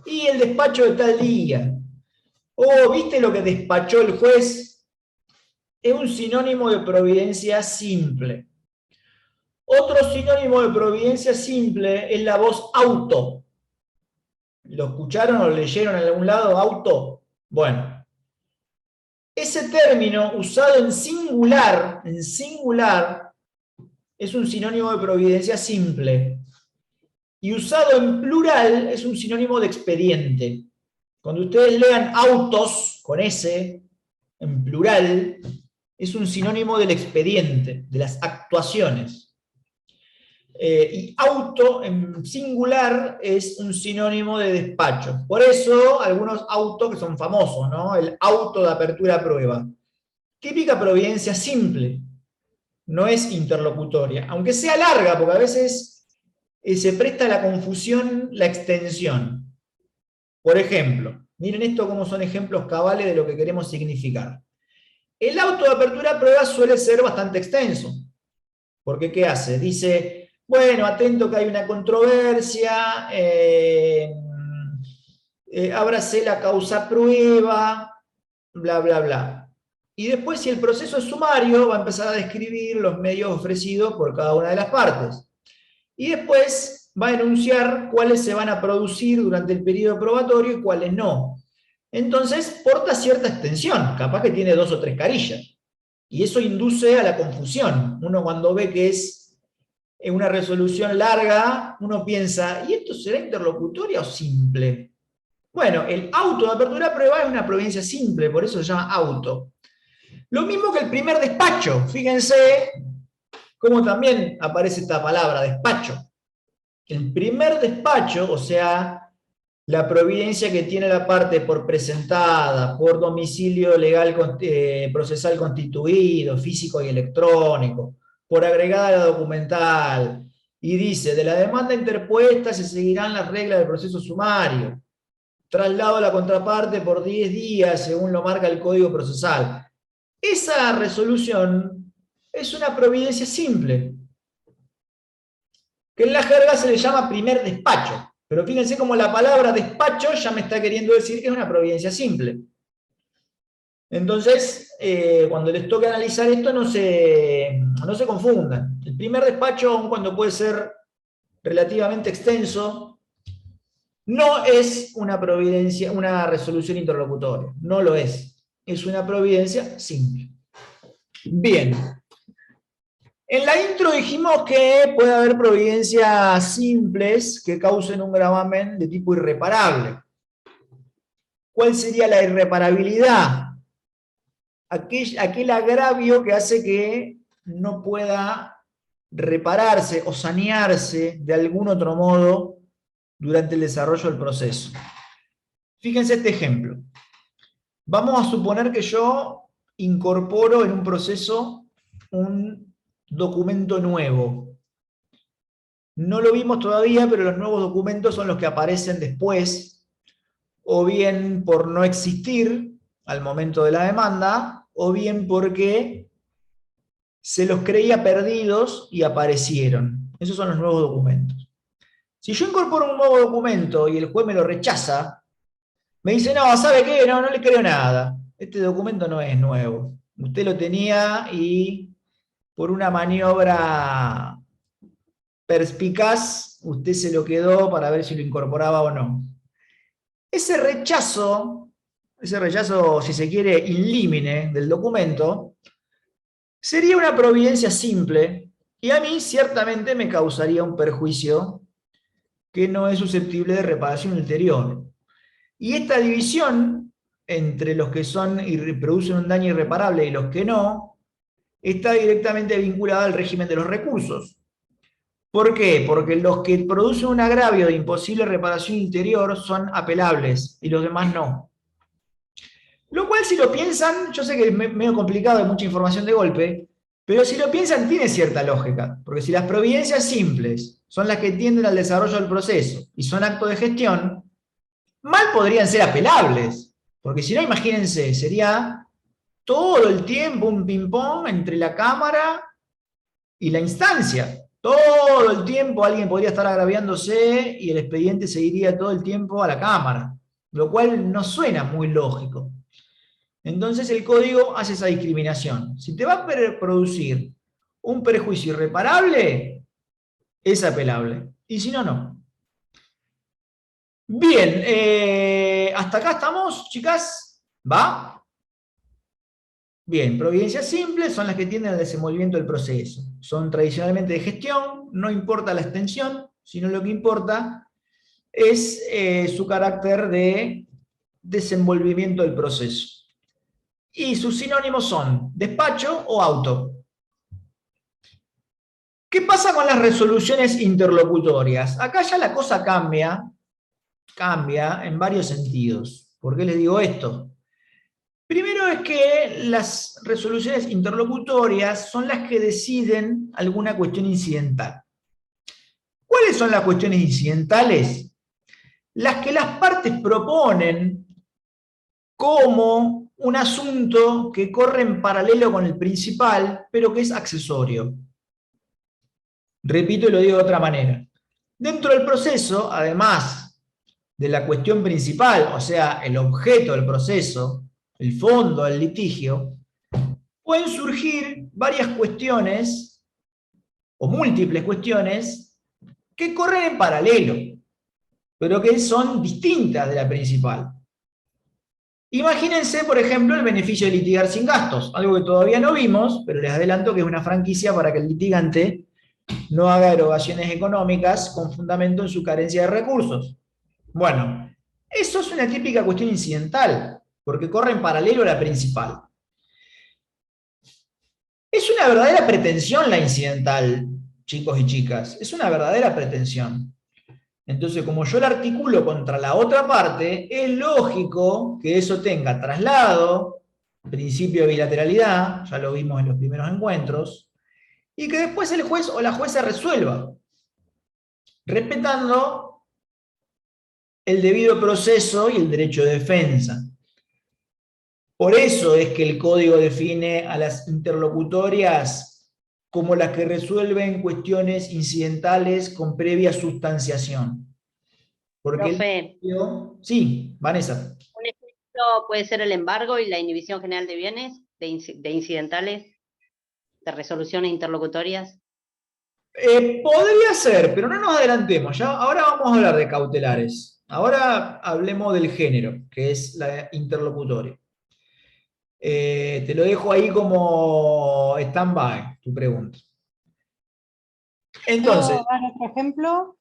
Y el despacho de tal día. Oh, ¿viste lo que despachó el juez? Es un sinónimo de providencia simple. Otro sinónimo de providencia simple es la voz auto. ¿Lo escucharon o lo leyeron en algún lado? Auto. Bueno, ese término usado en singular, es un sinónimo de providencia simple. Y usado en plural es un sinónimo de expediente. Cuando ustedes lean autos con S, en plural, es un sinónimo del expediente, de las actuaciones. Y auto en singular es un sinónimo de despacho. Por eso, algunos autos que son famosos, ¿no? El auto de apertura a prueba. Típica providencia simple, no es interlocutoria, aunque sea larga, porque a veces se presta a la confusión la extensión. Por ejemplo, miren esto como son ejemplos cabales de lo que queremos significar. El auto de apertura a prueba suele ser bastante extenso, porque ¿qué hace? Dice, bueno, atento que hay una controversia, ábrase la causa prueba, bla, bla, bla. Y después, si el proceso es sumario, va a empezar a describir los medios ofrecidos por cada una de las partes. Y después va a enunciar cuáles se van a producir durante el periodo probatorio y cuáles no. Entonces, porta cierta extensión, capaz que tiene 2 o 3 carillas. Y eso induce a la confusión. Uno cuando ve que es una resolución larga, uno piensa, ¿y esto será interlocutoria o simple? Bueno, el auto de apertura a prueba es una providencia simple, por eso se llama auto. Lo mismo que el primer despacho. Fíjense cómo también aparece esta palabra, despacho. El primer despacho, o sea, la providencia que tiene la parte por presentada, por domicilio legal procesal constituido, físico y electrónico, por agregada a la documental, y dice, de la demanda interpuesta se seguirán las reglas del proceso sumario, traslado a la contraparte por 10 días, según lo marca el Código Procesal. Esa resolución es una providencia simple, que en la jerga se le llama primer despacho. Pero fíjense cómo la palabra despacho ya me está queriendo decir que es una providencia simple. Entonces, cuando les toque analizar esto, no se confundan. El primer despacho, aun cuando puede ser relativamente extenso, no es una providencia, una resolución interlocutoria. No lo es. Es una providencia simple. Bien. En la intro dijimos que puede haber providencias simples que causen un gravamen de tipo irreparable. ¿Cuál sería la irreparabilidad? Aquel agravio que hace que no pueda repararse o sanearse de algún otro modo durante el desarrollo del proceso. Fíjense este ejemplo. Vamos a suponer que yo incorporo en un proceso un documento nuevo. No lo vimos todavía, pero los nuevos documentos son los que aparecen después, o bien por no existir al momento de la demanda, o bien porque se los creía perdidos y aparecieron. Esos son los nuevos documentos. Si yo incorporo un nuevo documento y el juez me lo rechaza, me dice, no, ¿sabe qué? No le creo nada. Este documento no es nuevo. Usted lo tenía y por una maniobra perspicaz, usted se lo quedó para ver si lo incorporaba o no. Ese rechazo, si se quiere, in limine del documento, sería una providencia simple y a mí ciertamente me causaría un perjuicio que no es susceptible de reparación ulterior. Y esta división entre los que son y producen un daño irreparable y los que no, está directamente vinculada al régimen de los recursos. ¿Por qué? Porque los que producen un agravio de imposible reparación interior son apelables y los demás no. Lo cual, si lo piensan, yo sé que es medio complicado, hay mucha información de golpe, pero si lo piensan tiene cierta lógica, porque si las providencias simples son las que tienden al desarrollo del proceso y son actos de gestión, mal podrían ser apelables, porque si no, imagínense, sería todo el tiempo un ping-pong entre la Cámara y la instancia. Todo el tiempo alguien podría estar agraviándose y el expediente seguiría todo el tiempo a la Cámara, lo cual no suena muy lógico. Entonces el código hace esa discriminación. Si te va a producir un perjuicio irreparable, es apelable. Y si no, no. Bien, hasta acá estamos, chicas. ¿Va? Bien, providencias simples son las que tienden al desenvolvimiento del proceso. Son tradicionalmente de gestión, no importa la extensión, sino lo que importa es su carácter de desenvolvimiento del proceso. Y sus sinónimos son despacho o auto. ¿Qué pasa con las resoluciones interlocutorias? Acá ya la cosa cambia en varios sentidos. ¿Por qué les digo esto? Primero es que las resoluciones interlocutorias son las que deciden alguna cuestión incidental. ¿Cuáles son las cuestiones incidentales? Las que las partes proponen como un asunto que corre en paralelo con el principal, pero que es accesorio. Repito y lo digo de otra manera. Dentro del proceso, además de la cuestión principal, o sea, el objeto del proceso, el fondo del litigio, pueden surgir varias cuestiones, o múltiples cuestiones, que corren en paralelo, pero que son distintas de la principal. Imagínense, por ejemplo, el beneficio de litigar sin gastos, algo que todavía no vimos, pero les adelanto que es una franquicia para que el litigante no haga erogaciones económicas con fundamento en su carencia de recursos. Bueno, eso es una típica cuestión incidental, porque corre en paralelo a la principal. Es una verdadera pretensión la incidental, chicos y chicas, es una verdadera pretensión. Entonces, como yo la articulo contra la otra parte, es lógico que eso tenga traslado, principio de bilateralidad, ya lo vimos en los primeros encuentros, y que después el juez o la jueza resuelva, respetando el debido proceso y el derecho de defensa. Por eso es que el código define a las interlocutorias como las que resuelven cuestiones incidentales con previa sustanciación. Porque Profe, sí, Vanessa. un ejemplo puede ser el embargo y la inhibición general de bienes, de incidentales, de resoluciones interlocutorias. Podría ser, pero no nos adelantemos. ¿Ya? Ahora vamos a hablar de cautelares. Ahora hablemos del género, que es la interlocutoria. Te lo dejo ahí como stand-by, tu pregunta. Entonces, ¿Puedo dar otro ejemplo?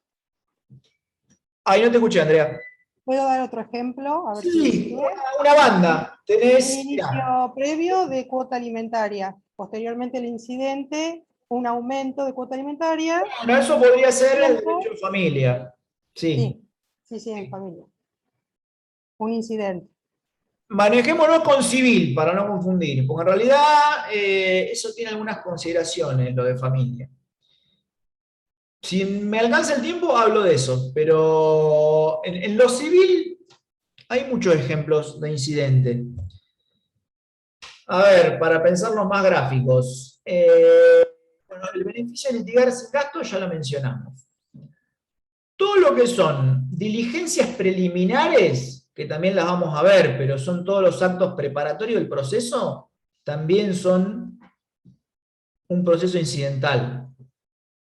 ahí no te escuché, Andrea. ¿Puedo dar otro ejemplo? A ver si me Sí, sirve. una banda. Un Tenés, mirá, inicio previo de cuota alimentaria. Posteriormente el incidente, un aumento de cuota alimentaria. bueno, eso podría ser el Tiempo. derecho de familia. Sí. Sí, en familia. Un incidente. Manejémonos con civil para no confundir, porque en realidad eso tiene algunas consideraciones, lo de familia. Si me alcanza el tiempo, hablo de eso, pero en lo civil hay muchos ejemplos de incidente. A ver, para pensarlos más gráficos. Bueno, el beneficio de litigar sin gasto ya lo mencionamos. Todo lo que son diligencias preliminares, que también las vamos a ver, pero son todos los actos preparatorios del proceso, también son un proceso incidental.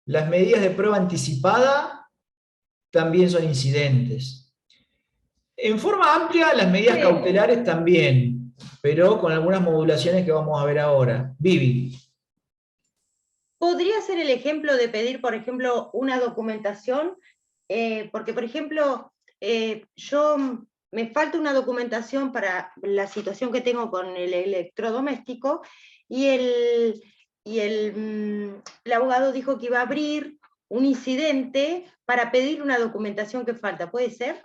Las medidas de prueba anticipada también son incidentes. En forma amplia, las medidas cautelares también, pero con algunas modulaciones que vamos a ver ahora. Vivi. ¿Podría ser el ejemplo de pedir, por ejemplo, una documentación? Porque, por ejemplo, me falta una documentación para la situación que tengo con el electrodoméstico y el abogado dijo que iba a abrir un incidente para pedir una documentación que falta. ¿Puede ser?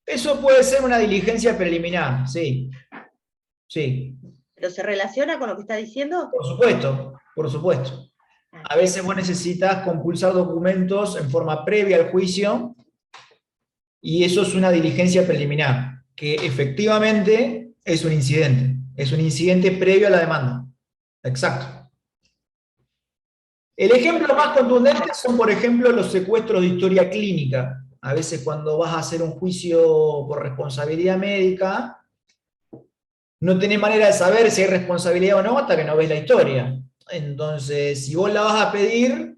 Eso puede ser una diligencia preliminar, sí. Sí, ¿Pero se relaciona con lo que está diciendo? por supuesto, por supuesto. A veces vos necesitas compulsar documentos en forma previa al juicio y eso es una diligencia preliminar, que efectivamente es un incidente previo a la demanda. Exacto. El ejemplo más contundente son, por ejemplo, los secuestros de historia clínica. A veces cuando vas a hacer un juicio por responsabilidad médica, no tenés manera de saber si hay responsabilidad o no hasta que no ves la historia. Entonces, si vos la vas a pedir,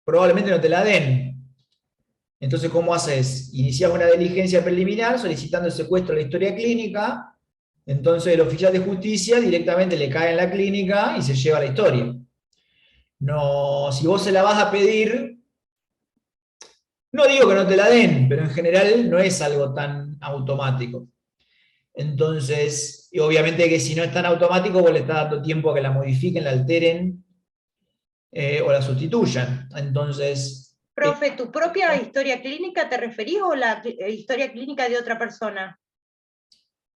probablemente no te la den. Entonces, ¿cómo haces? Iniciás una diligencia preliminar solicitando el secuestro de la historia clínica, entonces el oficial de justicia directamente le cae en la clínica y se lleva la historia. No, si vos se la vas a pedir, no digo que no te la den, pero en general no es algo tan automático. Entonces, y obviamente que si no es tan automático, vos le estás dando tiempo a que la modifiquen, la alteren o la sustituyan. Entonces. Profe, ¿tu propia historia clínica te referís o la historia clínica de otra persona?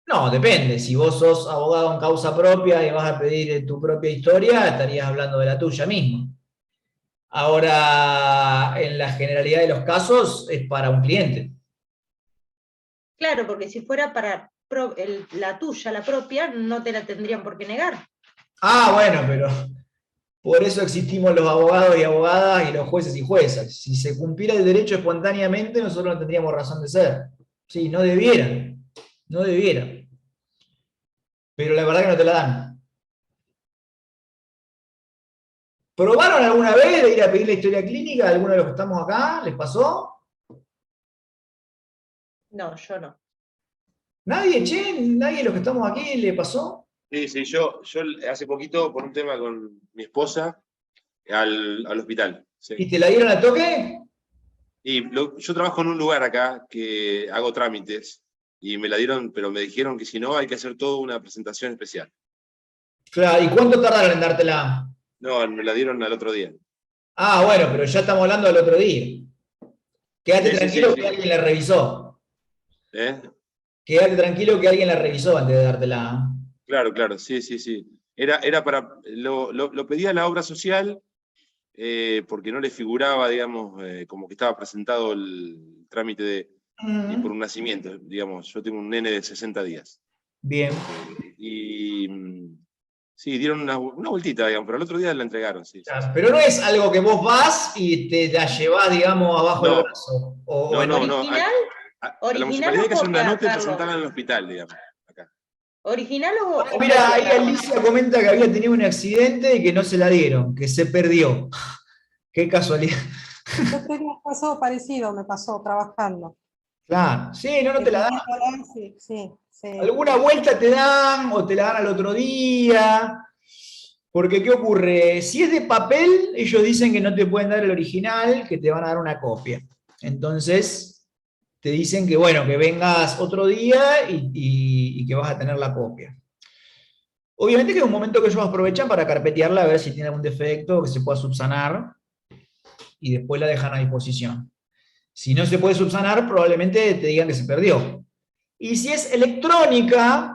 No, depende. Si vos sos abogado en causa propia y vas a pedir tu propia historia, estarías hablando de la tuya misma. Ahora, en la generalidad de los casos, es para un cliente. Claro, porque si fuera para la tuya, la propia, no te la tendrían por qué negar. Ah, bueno, pero por eso existimos los abogados y abogadas y los jueces y juezas. Si se cumpliera el derecho espontáneamente, nosotros no tendríamos razón de ser. Sí, no debieran. No debieran. Pero la verdad que no te la dan. ¿Probaron alguna vez de ir a pedir la historia clínica a alguno de los que estamos acá? ¿Les pasó? No, yo no. ¿Nadie, che? ¿Nadie de los que estamos aquí le pasó? Sí, yo hace poquito, por un tema con mi esposa, al hospital. Sí. ¿Y te la dieron al toque? Y yo trabajo en un lugar acá que hago trámites y me la dieron, pero me dijeron que si no hay que hacer toda una presentación especial. Claro, ¿y cuánto tardaron en dártela? No, me la dieron al otro día. Ah, bueno, pero ya estamos hablando del otro día. Quédate Sí, tranquilo sí. que alguien la revisó. ¿Eh? Quédate tranquilo que alguien la revisó antes de dártela. Claro, sí. Era para, lo pedía la obra social porque no le figuraba, digamos, como que estaba presentado el trámite y por un nacimiento, digamos. Yo tengo un nene de 60 días. Bien. Sí, dieron una vueltita, digamos, pero el otro día la entregaron, sí. Claro, pero no es algo que vos vas y te la llevás, digamos, abajo del brazo. No. A la municipalidad hay que hacer una nota y Carlos? presentarla en el hospital, digamos. Acá. ¿Original o Mira, ahí Alicia comenta que había tenido un accidente y que no se la dieron, que se perdió. Qué casualidad. Yo creo que me pasó parecido, me pasó trabajando. Claro, sí, no te la dan. Sí. Alguna vuelta te dan o te la dan al otro día. Porque, ¿qué ocurre? Si es de papel, ellos dicen que no te pueden dar el original, que te van a dar una copia. Entonces, te dicen que, bueno, que vengas otro día y que vas a tener la copia. Obviamente que es un momento que ellos aprovechan para carpetearla, a ver si tiene algún defecto que se pueda subsanar, y después la dejan a disposición. Si no se puede subsanar, probablemente te digan que se perdió. Y si es electrónica,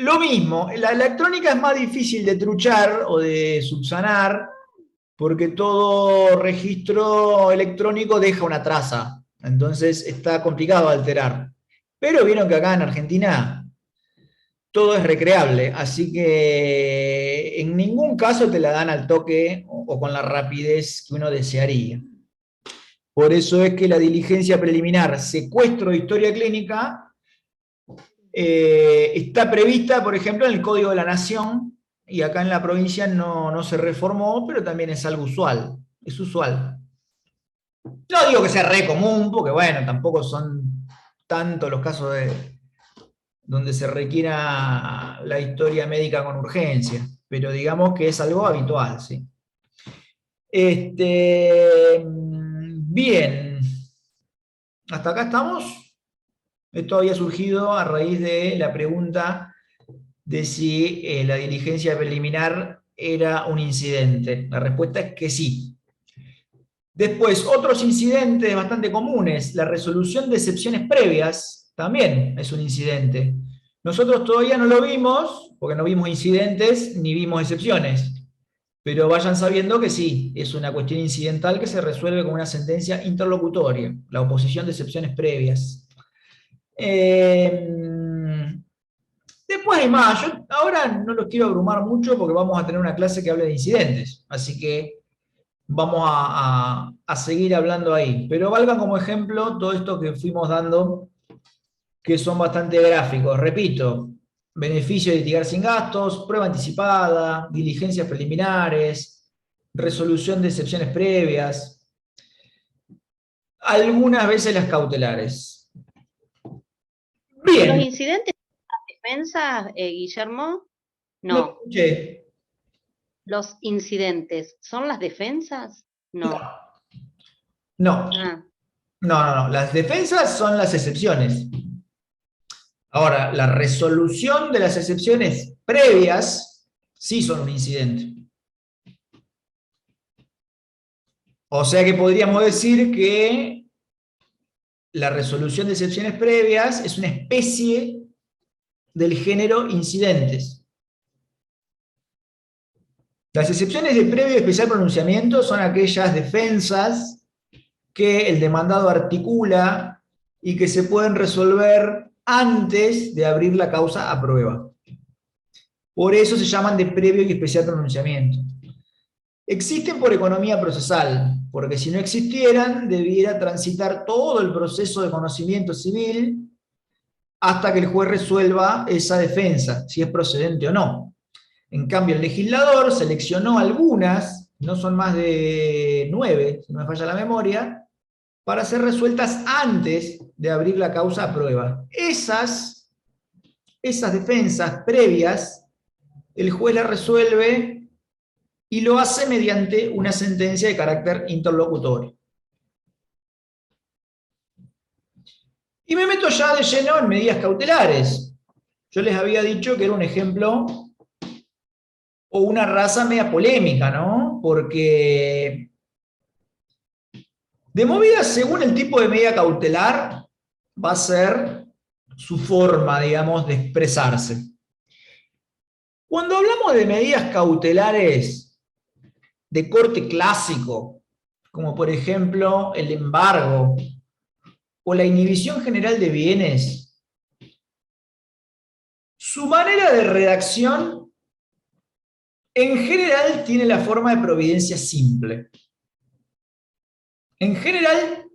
lo mismo. La electrónica es más difícil de truchar o de subsanar, porque todo registro electrónico deja una traza. Entonces está complicado de alterar. Pero vieron que acá en Argentina todo es recreable, así que en ningún caso te la dan al toque o con la rapidez que uno desearía. Por eso es que la diligencia preliminar, secuestro de historia clínica, está prevista, por ejemplo, en el Código de la Nación, y acá en la provincia no se reformó, pero también es algo usual, es usual. No digo que sea re común, porque bueno, tampoco son tantos los casos donde se requiera la historia médica con urgencia, pero digamos que es algo habitual, ¿sí? Bien, ¿hasta acá estamos? Esto había surgido a raíz de la pregunta de si la diligencia preliminar era un incidente. La respuesta es que sí. Después, otros incidentes bastante comunes. La resolución de excepciones previas también es un incidente. Nosotros todavía no lo vimos, porque no vimos incidentes ni vimos excepciones. Pero vayan sabiendo que sí, es una cuestión incidental que se resuelve con una sentencia interlocutoria, la oposición de excepciones previas. Después hay más. Yo ahora no los quiero abrumar mucho porque vamos a tener una clase que hable de incidentes, así que vamos a seguir hablando ahí. Pero valga como ejemplo todo esto que fuimos dando, que son bastante gráficos. Repito, beneficio de litigar sin gastos, prueba anticipada, diligencias preliminares, resolución de excepciones previas, algunas veces las cautelares. Bien. ¿Los incidentes de las defensas, Guillermo? No No. escuché. ¿Los incidentes son las defensas? No. No. Ah, No. Las defensas son las excepciones. Ahora, la resolución de las excepciones previas sí son un incidente. O sea que podríamos decir que la resolución de excepciones previas es una especie del género incidentes. Las excepciones de previo y especial pronunciamiento son aquellas defensas que el demandado articula y que se pueden resolver antes de abrir la causa a prueba. Por eso se llaman de previo y especial pronunciamiento. Existen por economía procesal, porque si no existieran, debiera transitar todo el proceso de conocimiento civil hasta que el juez resuelva esa defensa, si es procedente o no. En cambio, el legislador seleccionó algunas, no son más de 9, si no me falla la memoria, para ser resueltas antes de abrir la causa a prueba. Esas defensas previas, el juez las resuelve y lo hace mediante una sentencia de carácter interlocutorio. Y me meto ya de lleno en medidas cautelares. Yo les había dicho que era un ejemplo o una raza media polémica, ¿no? Porque de movida, según el tipo de medida cautelar, va a ser su forma, digamos, de expresarse. Cuando hablamos de medidas cautelares de corte clásico, como por ejemplo el embargo o la inhibición general de bienes, su manera de redacción en general tiene la forma de providencia simple. En general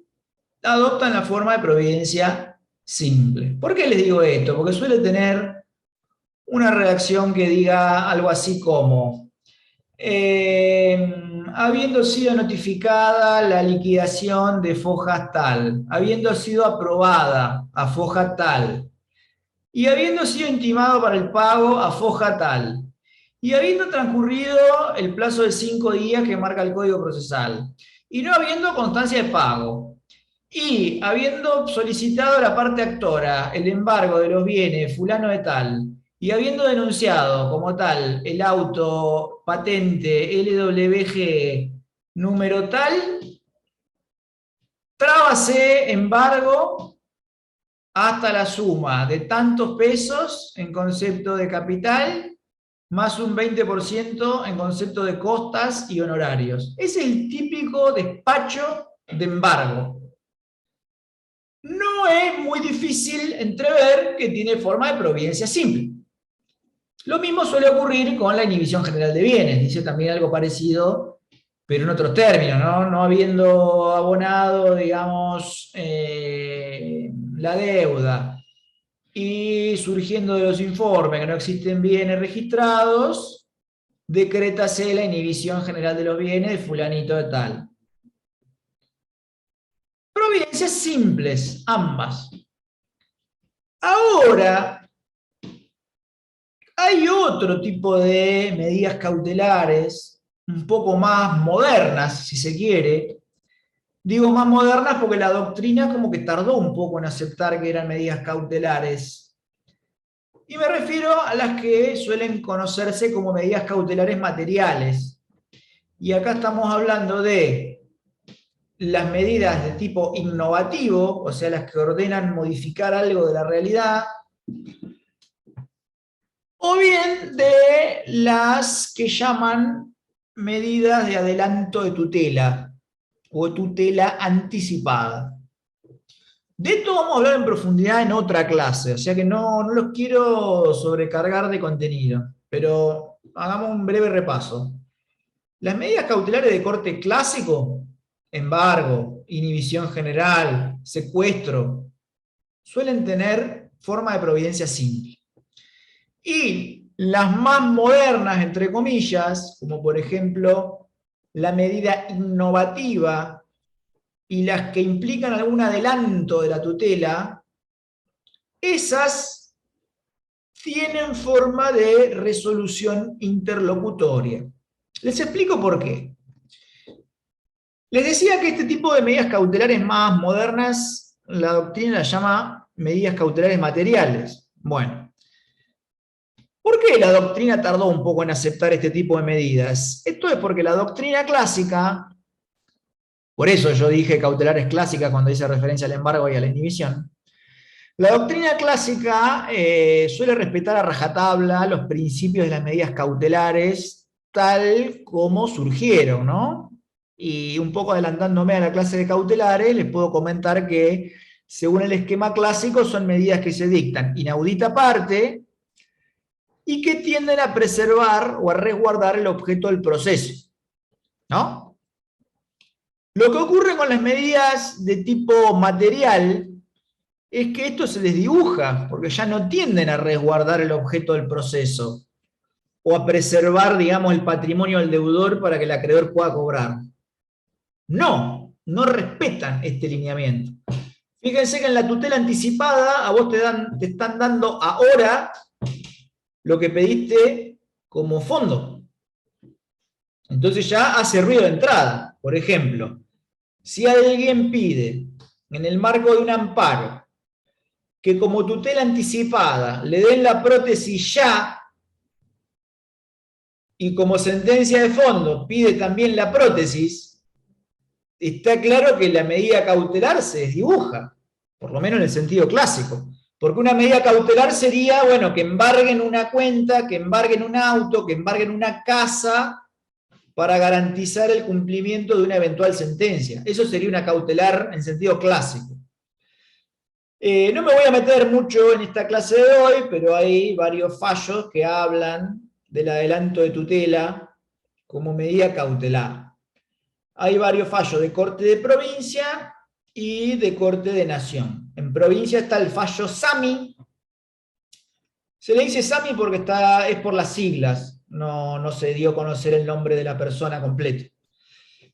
adoptan la forma de providencia simple. ¿Por qué les digo esto? Porque suele tener una redacción que diga algo así como habiendo sido notificada la liquidación de foja tal, habiendo sido aprobada a foja tal, y habiendo sido intimado para el pago a foja tal, y habiendo transcurrido el plazo de 5 días que marca el Código Procesal, y no habiendo constancia de pago, y habiendo solicitado a la parte actora el embargo de los bienes fulano de tal, y habiendo denunciado como tal el auto patente LWG número tal, trábase embargo hasta la suma de tantos pesos en concepto de capital, más un 20% en concepto de costas y honorarios. Es el típico despacho de embargo. No es muy difícil entrever que tiene forma de providencia simple. Lo mismo suele ocurrir con la inhibición general de bienes, dice también algo parecido, pero en otros términos, ¿no? No habiendo abonado, digamos, la deuda y surgiendo de los informes que no existen bienes registrados, decrétase la inhibición general de los bienes de fulanito de tal. Providencias simples, ambas. Ahora, hay otro tipo de medidas cautelares, un poco más modernas, si se quiere. Digo más modernas porque la doctrina como que tardó un poco en aceptar que eran medidas cautelares. Y me refiero a las que suelen conocerse como medidas cautelares materiales. Y acá estamos hablando de las medidas de tipo innovativo, o sea, las que ordenan modificar algo de la realidad, o bien de las que llaman medidas de adelanto de tutela, o tutela anticipada. De esto vamos a hablar en profundidad en otra clase, o sea que no los quiero sobrecargar de contenido, pero hagamos un breve repaso. Las medidas cautelares de corte clásico, embargo, inhibición general, secuestro, suelen tener forma de providencia simple. Y las más modernas, entre comillas, como por ejemplo la medida innovativa y las que implican algún adelanto de la tutela, esas tienen forma de resolución interlocutoria. Les explico por qué. Les decía que este tipo de medidas cautelares más modernas, la doctrina las llama medidas cautelares materiales. Bueno, ¿por qué la doctrina tardó un poco en aceptar este tipo de medidas? Esto es porque la doctrina clásica, por eso yo dije cautelares clásicas cuando hice referencia al embargo y a la inhibición, la doctrina clásica suele respetar a rajatabla los principios de las medidas cautelares tal como surgieron, ¿no? Y un poco adelantándome a la clase de cautelares, les puedo comentar que según el esquema clásico son medidas que se dictan inaudita parte y que tienden a preservar o a resguardar el objeto del proceso, ¿no? Lo que ocurre con las medidas de tipo material es que esto se desdibuja, porque ya no tienden a resguardar el objeto del proceso o a preservar, digamos, el patrimonio del deudor para que el acreedor pueda cobrar. No respetan este lineamiento. Fíjense que en la tutela anticipada a vos te están dando ahora lo que pediste como fondo. Entonces ya hace ruido de entrada. Por ejemplo, si alguien pide en el marco de un amparo que como tutela anticipada le den la prótesis ya, y como sentencia de fondo pide también la prótesis, está claro que la medida cautelar se desdibuja, por lo menos en el sentido clásico. Porque una medida cautelar sería, bueno, que embarguen una cuenta, que embarguen un auto, que embarguen una casa para garantizar el cumplimiento de una eventual sentencia. Eso sería una cautelar en sentido clásico. No me voy a meter mucho en esta clase de hoy, pero hay varios fallos que hablan del adelanto de tutela como medida cautelar. Hay varios fallos de corte de provincia y de corte de nación. En provincia está el fallo SAMI. Se le dice SAMI porque es por las siglas, no se dio a conocer el nombre de la persona completo.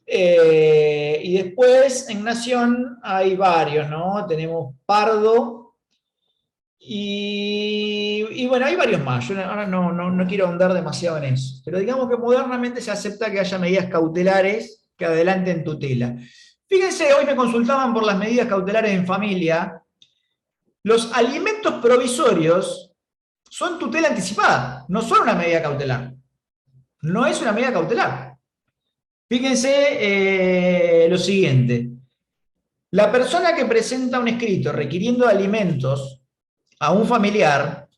Y después en nación hay varios, ¿no? Tenemos Pardo Y bueno, hay varios más. Yo ahora no quiero ahondar demasiado en eso. Pero digamos que modernamente se acepta que haya medidas cautelares que adelanten tutela. Fíjense, hoy me consultaban por las medidas cautelares en familia. Los alimentos provisorios son tutela anticipada, no son una medida cautelar. No es una medida cautelar. Fíjense lo siguiente. La persona que presenta un escrito requiriendo alimentos a un familiar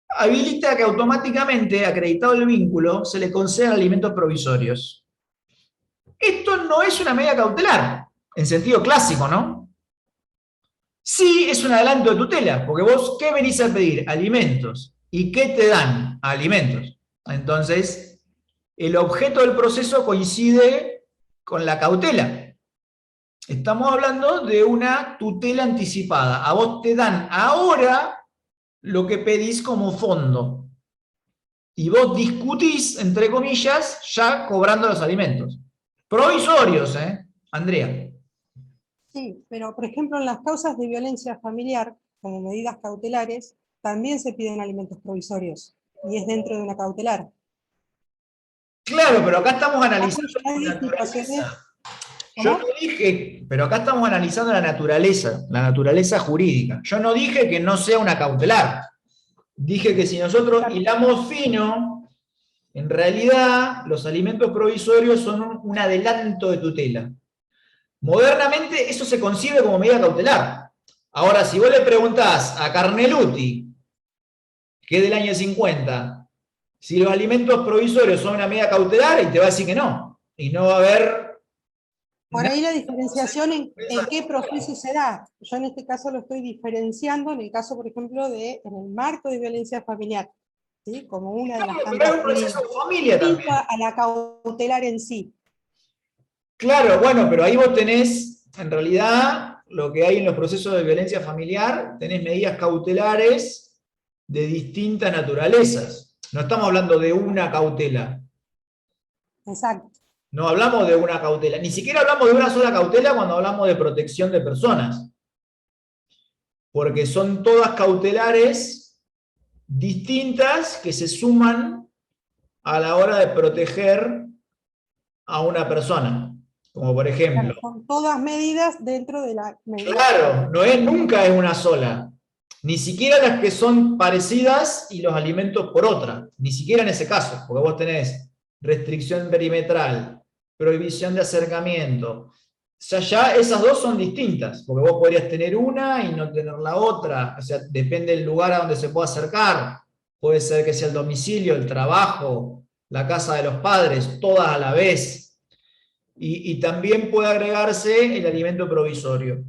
habilita que automáticamente, acreditado el vínculo, se le concedan alimentos provisorios. Esto no es una medida cautelar, en sentido clásico, ¿no? Sí es un adelanto de tutela, porque vos, ¿qué venís a pedir? Alimentos. ¿Y qué te dan? Alimentos. Entonces, el objeto del proceso coincide con la cautela. Estamos hablando de una tutela anticipada. A vos te dan ahora lo que pedís como fondo. Y vos discutís, entre comillas, ya cobrando los alimentos. Provisorios, Andrea. Sí, pero por ejemplo en las causas de violencia familiar, como medidas cautelares, también se piden alimentos provisorios, y es dentro de una cautelar. Claro, pero acá estamos analizando Hay la situaciones. naturaleza. Yo ¿Cómo? no dije, pero acá estamos analizando la naturaleza jurídica. Yo no dije que no sea una cautelar. Dije que si nosotros hilamos fino, en realidad los alimentos provisorios son un adelanto de tutela. Modernamente eso se concibe como medida cautelar. Ahora, si vos le preguntás a Carneluti, que es del año 50, si los alimentos provisorios son una medida cautelar, y te va a decir que no. Y no va a haber... Por ahí la diferenciación en qué proceso se da. Yo en este caso lo estoy diferenciando en el caso, por ejemplo, en el marco de violencia familiar, ¿sí? Como una de las Pero hay tantas un proceso de familia también. a la cautelar en sí. Claro, bueno, pero ahí vos tenés, en realidad, lo que hay en los procesos de violencia familiar, tenés medidas cautelares de distintas naturalezas. No estamos hablando de una cautela. Exacto. No hablamos de una cautela. Ni siquiera hablamos de una sola cautela cuando hablamos de protección de personas. Porque son todas cautelares distintas que se suman a la hora de proteger a una persona. Como por ejemplo... Claro, son todas medidas dentro de la medida. Claro, nunca es una sola. Ni siquiera las que son parecidas y los alimentos por otra. Ni siquiera en ese caso, porque vos tenés restricción perimetral, prohibición de acercamiento. O sea, ya esas dos son distintas, porque vos podrías tener una y no tener la otra. O sea, depende del lugar a donde se pueda acercar. Puede ser que sea el domicilio, el trabajo, la casa de los padres, todas a la vez. Y también puede agregarse el alimento provisorio.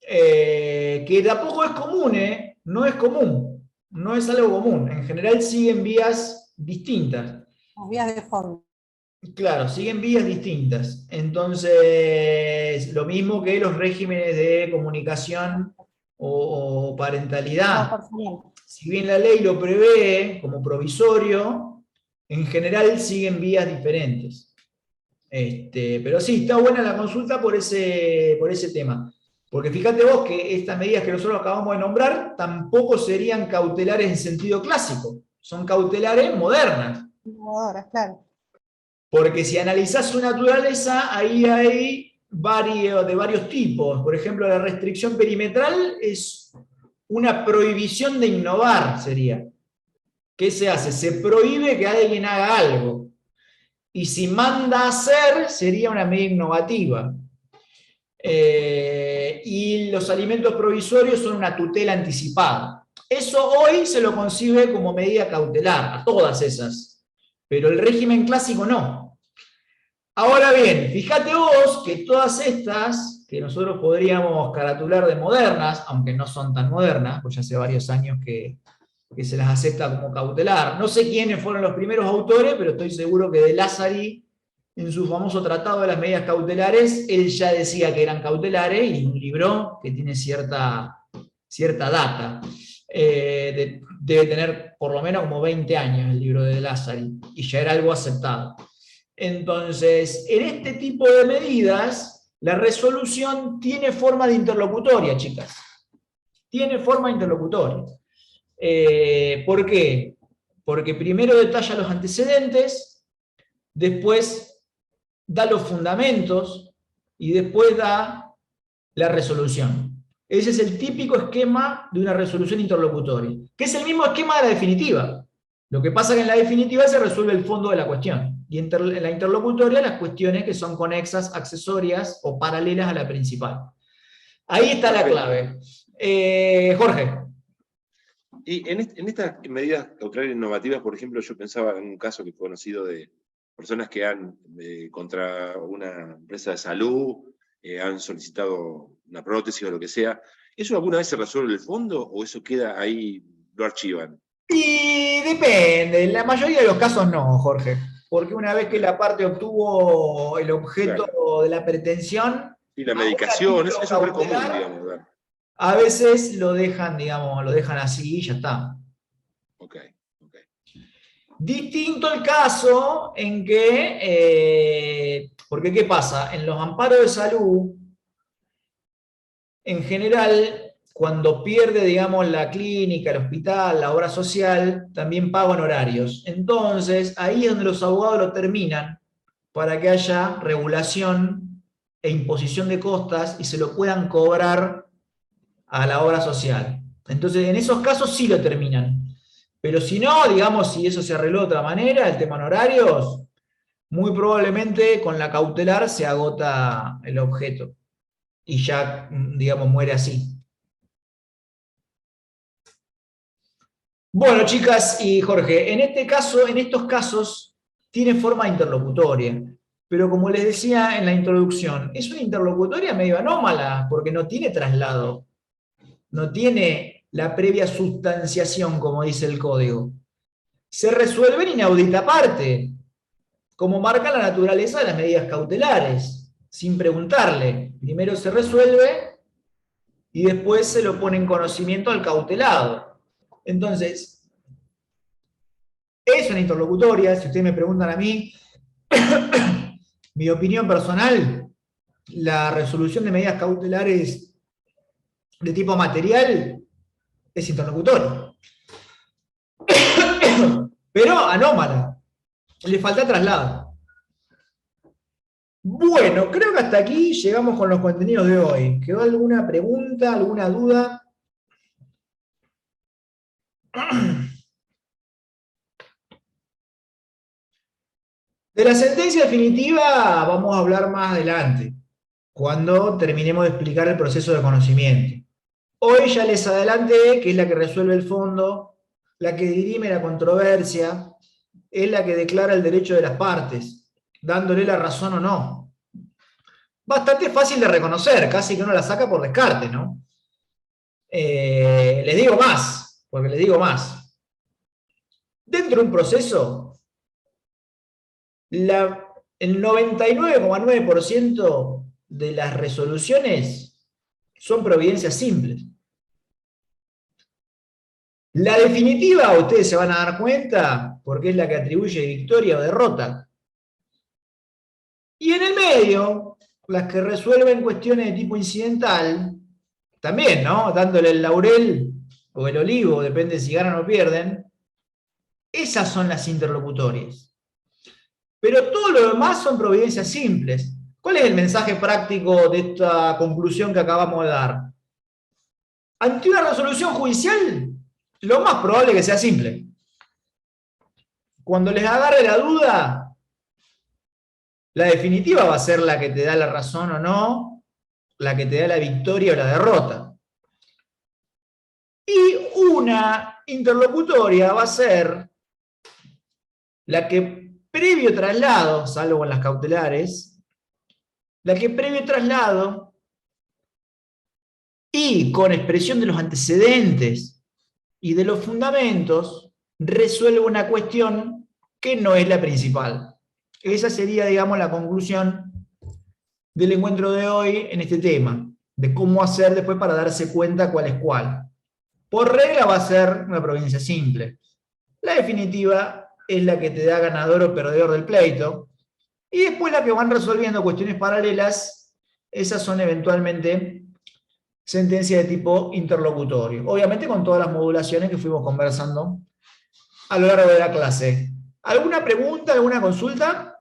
Que tampoco es común, no es común, no es algo común. En general siguen vías distintas. Las vías de fondo. Claro, siguen vías distintas. Entonces, lo mismo que los regímenes de comunicación o parentalidad. Si bien la ley lo prevé como provisorio, en general siguen vías diferentes. Pero sí, está buena la consulta por ese tema. Porque fíjate vos que estas medidas que nosotros acabamos de nombrar tampoco serían cautelares en sentido clásico, son cautelares modernas. Innovadoras, claro. Porque si analizás su naturaleza, ahí hay de varios tipos. Por ejemplo, la restricción perimetral es una prohibición de innovar, sería. ¿Qué se hace? Se prohíbe que alguien haga algo. Y si manda a hacer, sería una medida innovativa. Y los alimentos provisorios son una tutela anticipada. Eso hoy se lo concibe como medida cautelar, a todas esas. Pero el régimen clásico no. Ahora bien, fíjate vos que todas estas, que nosotros podríamos caratular de modernas, aunque no son tan modernas, pues ya hace varios años que se las acepta como cautelar. No sé quiénes fueron los primeros autores, pero estoy seguro que De Lázari, en su famoso tratado de las medidas cautelares, él ya decía que eran cautelares, y un libro que tiene cierta data. Debe tener por lo menos como 20 años el libro de Lázari, y ya era algo aceptado. Entonces, en este tipo de medidas, la resolución tiene forma de interlocutoria, chicas. tiene forma interlocutoria. ¿Por qué? Porque primero detalla los antecedentes, después da los fundamentos y después da la resolución. Ese es el típico esquema de una resolución interlocutoria, que es el mismo esquema de la definitiva. Lo que pasa es que en la definitiva se resuelve el fondo de la cuestión, y en la interlocutoria las cuestiones que son conexas, accesorias o paralelas a la principal. Ahí está la clave. Jorge. Y en estas medidas cautelares innovativas, por ejemplo, yo pensaba en un caso que he conocido de personas que han, contra una empresa de salud, han solicitado una prótesis o lo que sea. ¿Eso alguna vez se resuelve el fondo o eso queda ahí, lo archivan? Y depende, en la mayoría de los casos no, Jorge, porque una vez que la parte obtuvo el objeto de la pretensión, Y la medicación, eso es re común, digamos, ¿verdad? a veces lo dejan, digamos, lo dejan así y ya está. Ok. Distinto el caso en que, porque ¿qué pasa? En los amparos de salud, en general, cuando pierde, digamos, la clínica, el hospital, la obra social, también pagan honorarios. Entonces, ahí es donde los abogados lo terminan para que haya regulación e imposición de costas y se lo puedan cobrar a la obra social. Entonces, en esos casos sí lo terminan. Pero si no, digamos, si eso se arregló de otra manera, el tema honorarios, muy probablemente con la cautelar se agota el objeto y ya, digamos, muere así. Bueno, chicas y Jorge, en este caso, en estos casos, tiene forma interlocutoria, pero como les decía en la introducción, es una interlocutoria medio anómala, porque no tiene traslado, no tiene la previa sustanciación, como dice el código. Se resuelve en inaudita parte, como marca la naturaleza de las medidas cautelares, sin preguntarle. Primero se resuelve y después se lo pone en conocimiento al cautelado. Entonces, es una interlocutoria, si ustedes me preguntan a mí, mi opinión personal, la resolución de medidas cautelares de tipo material es interlocutoria. Pero anómala, le falta traslado. Bueno, creo que hasta aquí llegamos con los contenidos de hoy. ¿Quedó alguna pregunta, alguna duda? De la sentencia definitiva vamos a hablar más adelante, cuando terminemos de explicar el proceso de conocimiento. Hoy ya les adelanté que es la que resuelve el fondo, la que dirime la controversia, es la que declara el derecho de las partes, dándole la razón o no. Bastante fácil de reconocer, casi que uno la saca por descarte, ¿no? Les digo más, porque les digo más. Dentro de un proceso, el 99,9% de las resoluciones son providencias simples. La definitiva, ustedes se van a dar cuenta, porque es la que atribuye victoria o derrota. Y en el medio, las que resuelven cuestiones de tipo incidental, también, ¿no? Dándole el laurel o el olivo, depende si ganan o pierden, esas son las interlocutorias. Pero todo lo demás son providencias simples. ¿Cuál es el mensaje práctico de esta conclusión que acabamos de dar? Ante una resolución judicial, lo más probable es que sea simple. Cuando les agarre la duda, la definitiva va a ser la que te da la razón o no, la que te da la victoria o la derrota. Y una interlocutoria va a ser la que previo traslado, salvo en las cautelares, la que previo traslado y con expresión de los antecedentes y de los fundamentos, resuelve una cuestión que no es la principal. Esa sería, digamos, la conclusión del encuentro de hoy en este tema, de cómo hacer después para darse cuenta cuál es cuál. Por regla va a ser una providencia simple. La definitiva es la que te da ganador o perdedor del pleito, y después la que van resolviendo cuestiones paralelas, esas son eventualmente sentencia de tipo interlocutorio. Obviamente con todas las modulaciones que fuimos conversando a lo largo de la clase. ¿Alguna pregunta, alguna consulta?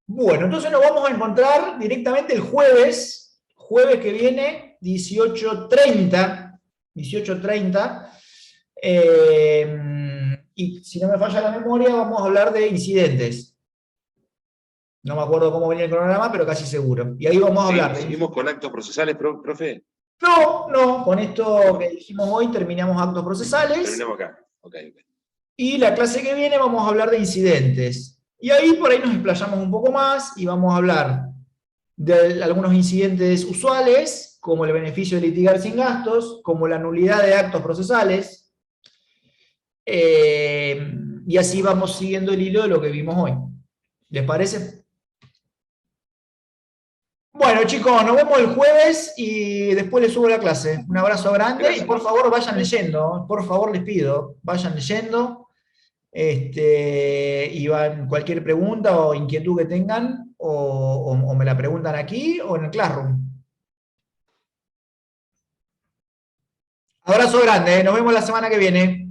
Bueno, entonces nos vamos a encontrar directamente el jueves que viene, 18:30. 18:30. Y si no me falla la memoria, vamos a hablar de incidentes. No me acuerdo cómo venía el cronograma, pero casi seguro. Y ahí vamos a hablar de... ¿Seguimos con actos procesales, profe? No, con esto que dijimos hoy terminamos actos procesales. Terminamos acá. Okay. Y la clase que viene vamos a hablar de incidentes. Y ahí por ahí nos explayamos un poco más y vamos a hablar de algunos incidentes usuales, como el beneficio de litigar sin gastos, como la nulidad de actos procesales. Y así vamos siguiendo el hilo de lo que vimos hoy. ¿Les parece? Bueno, chicos, nos vemos el jueves y después les subo la clase. Un abrazo grande. Gracias. Y por favor vayan leyendo, por favor les pido, vayan leyendo. Y cualquier pregunta o inquietud que tengan, o me la preguntan aquí o en el Classroom. Abrazo grande, nos vemos la semana que viene.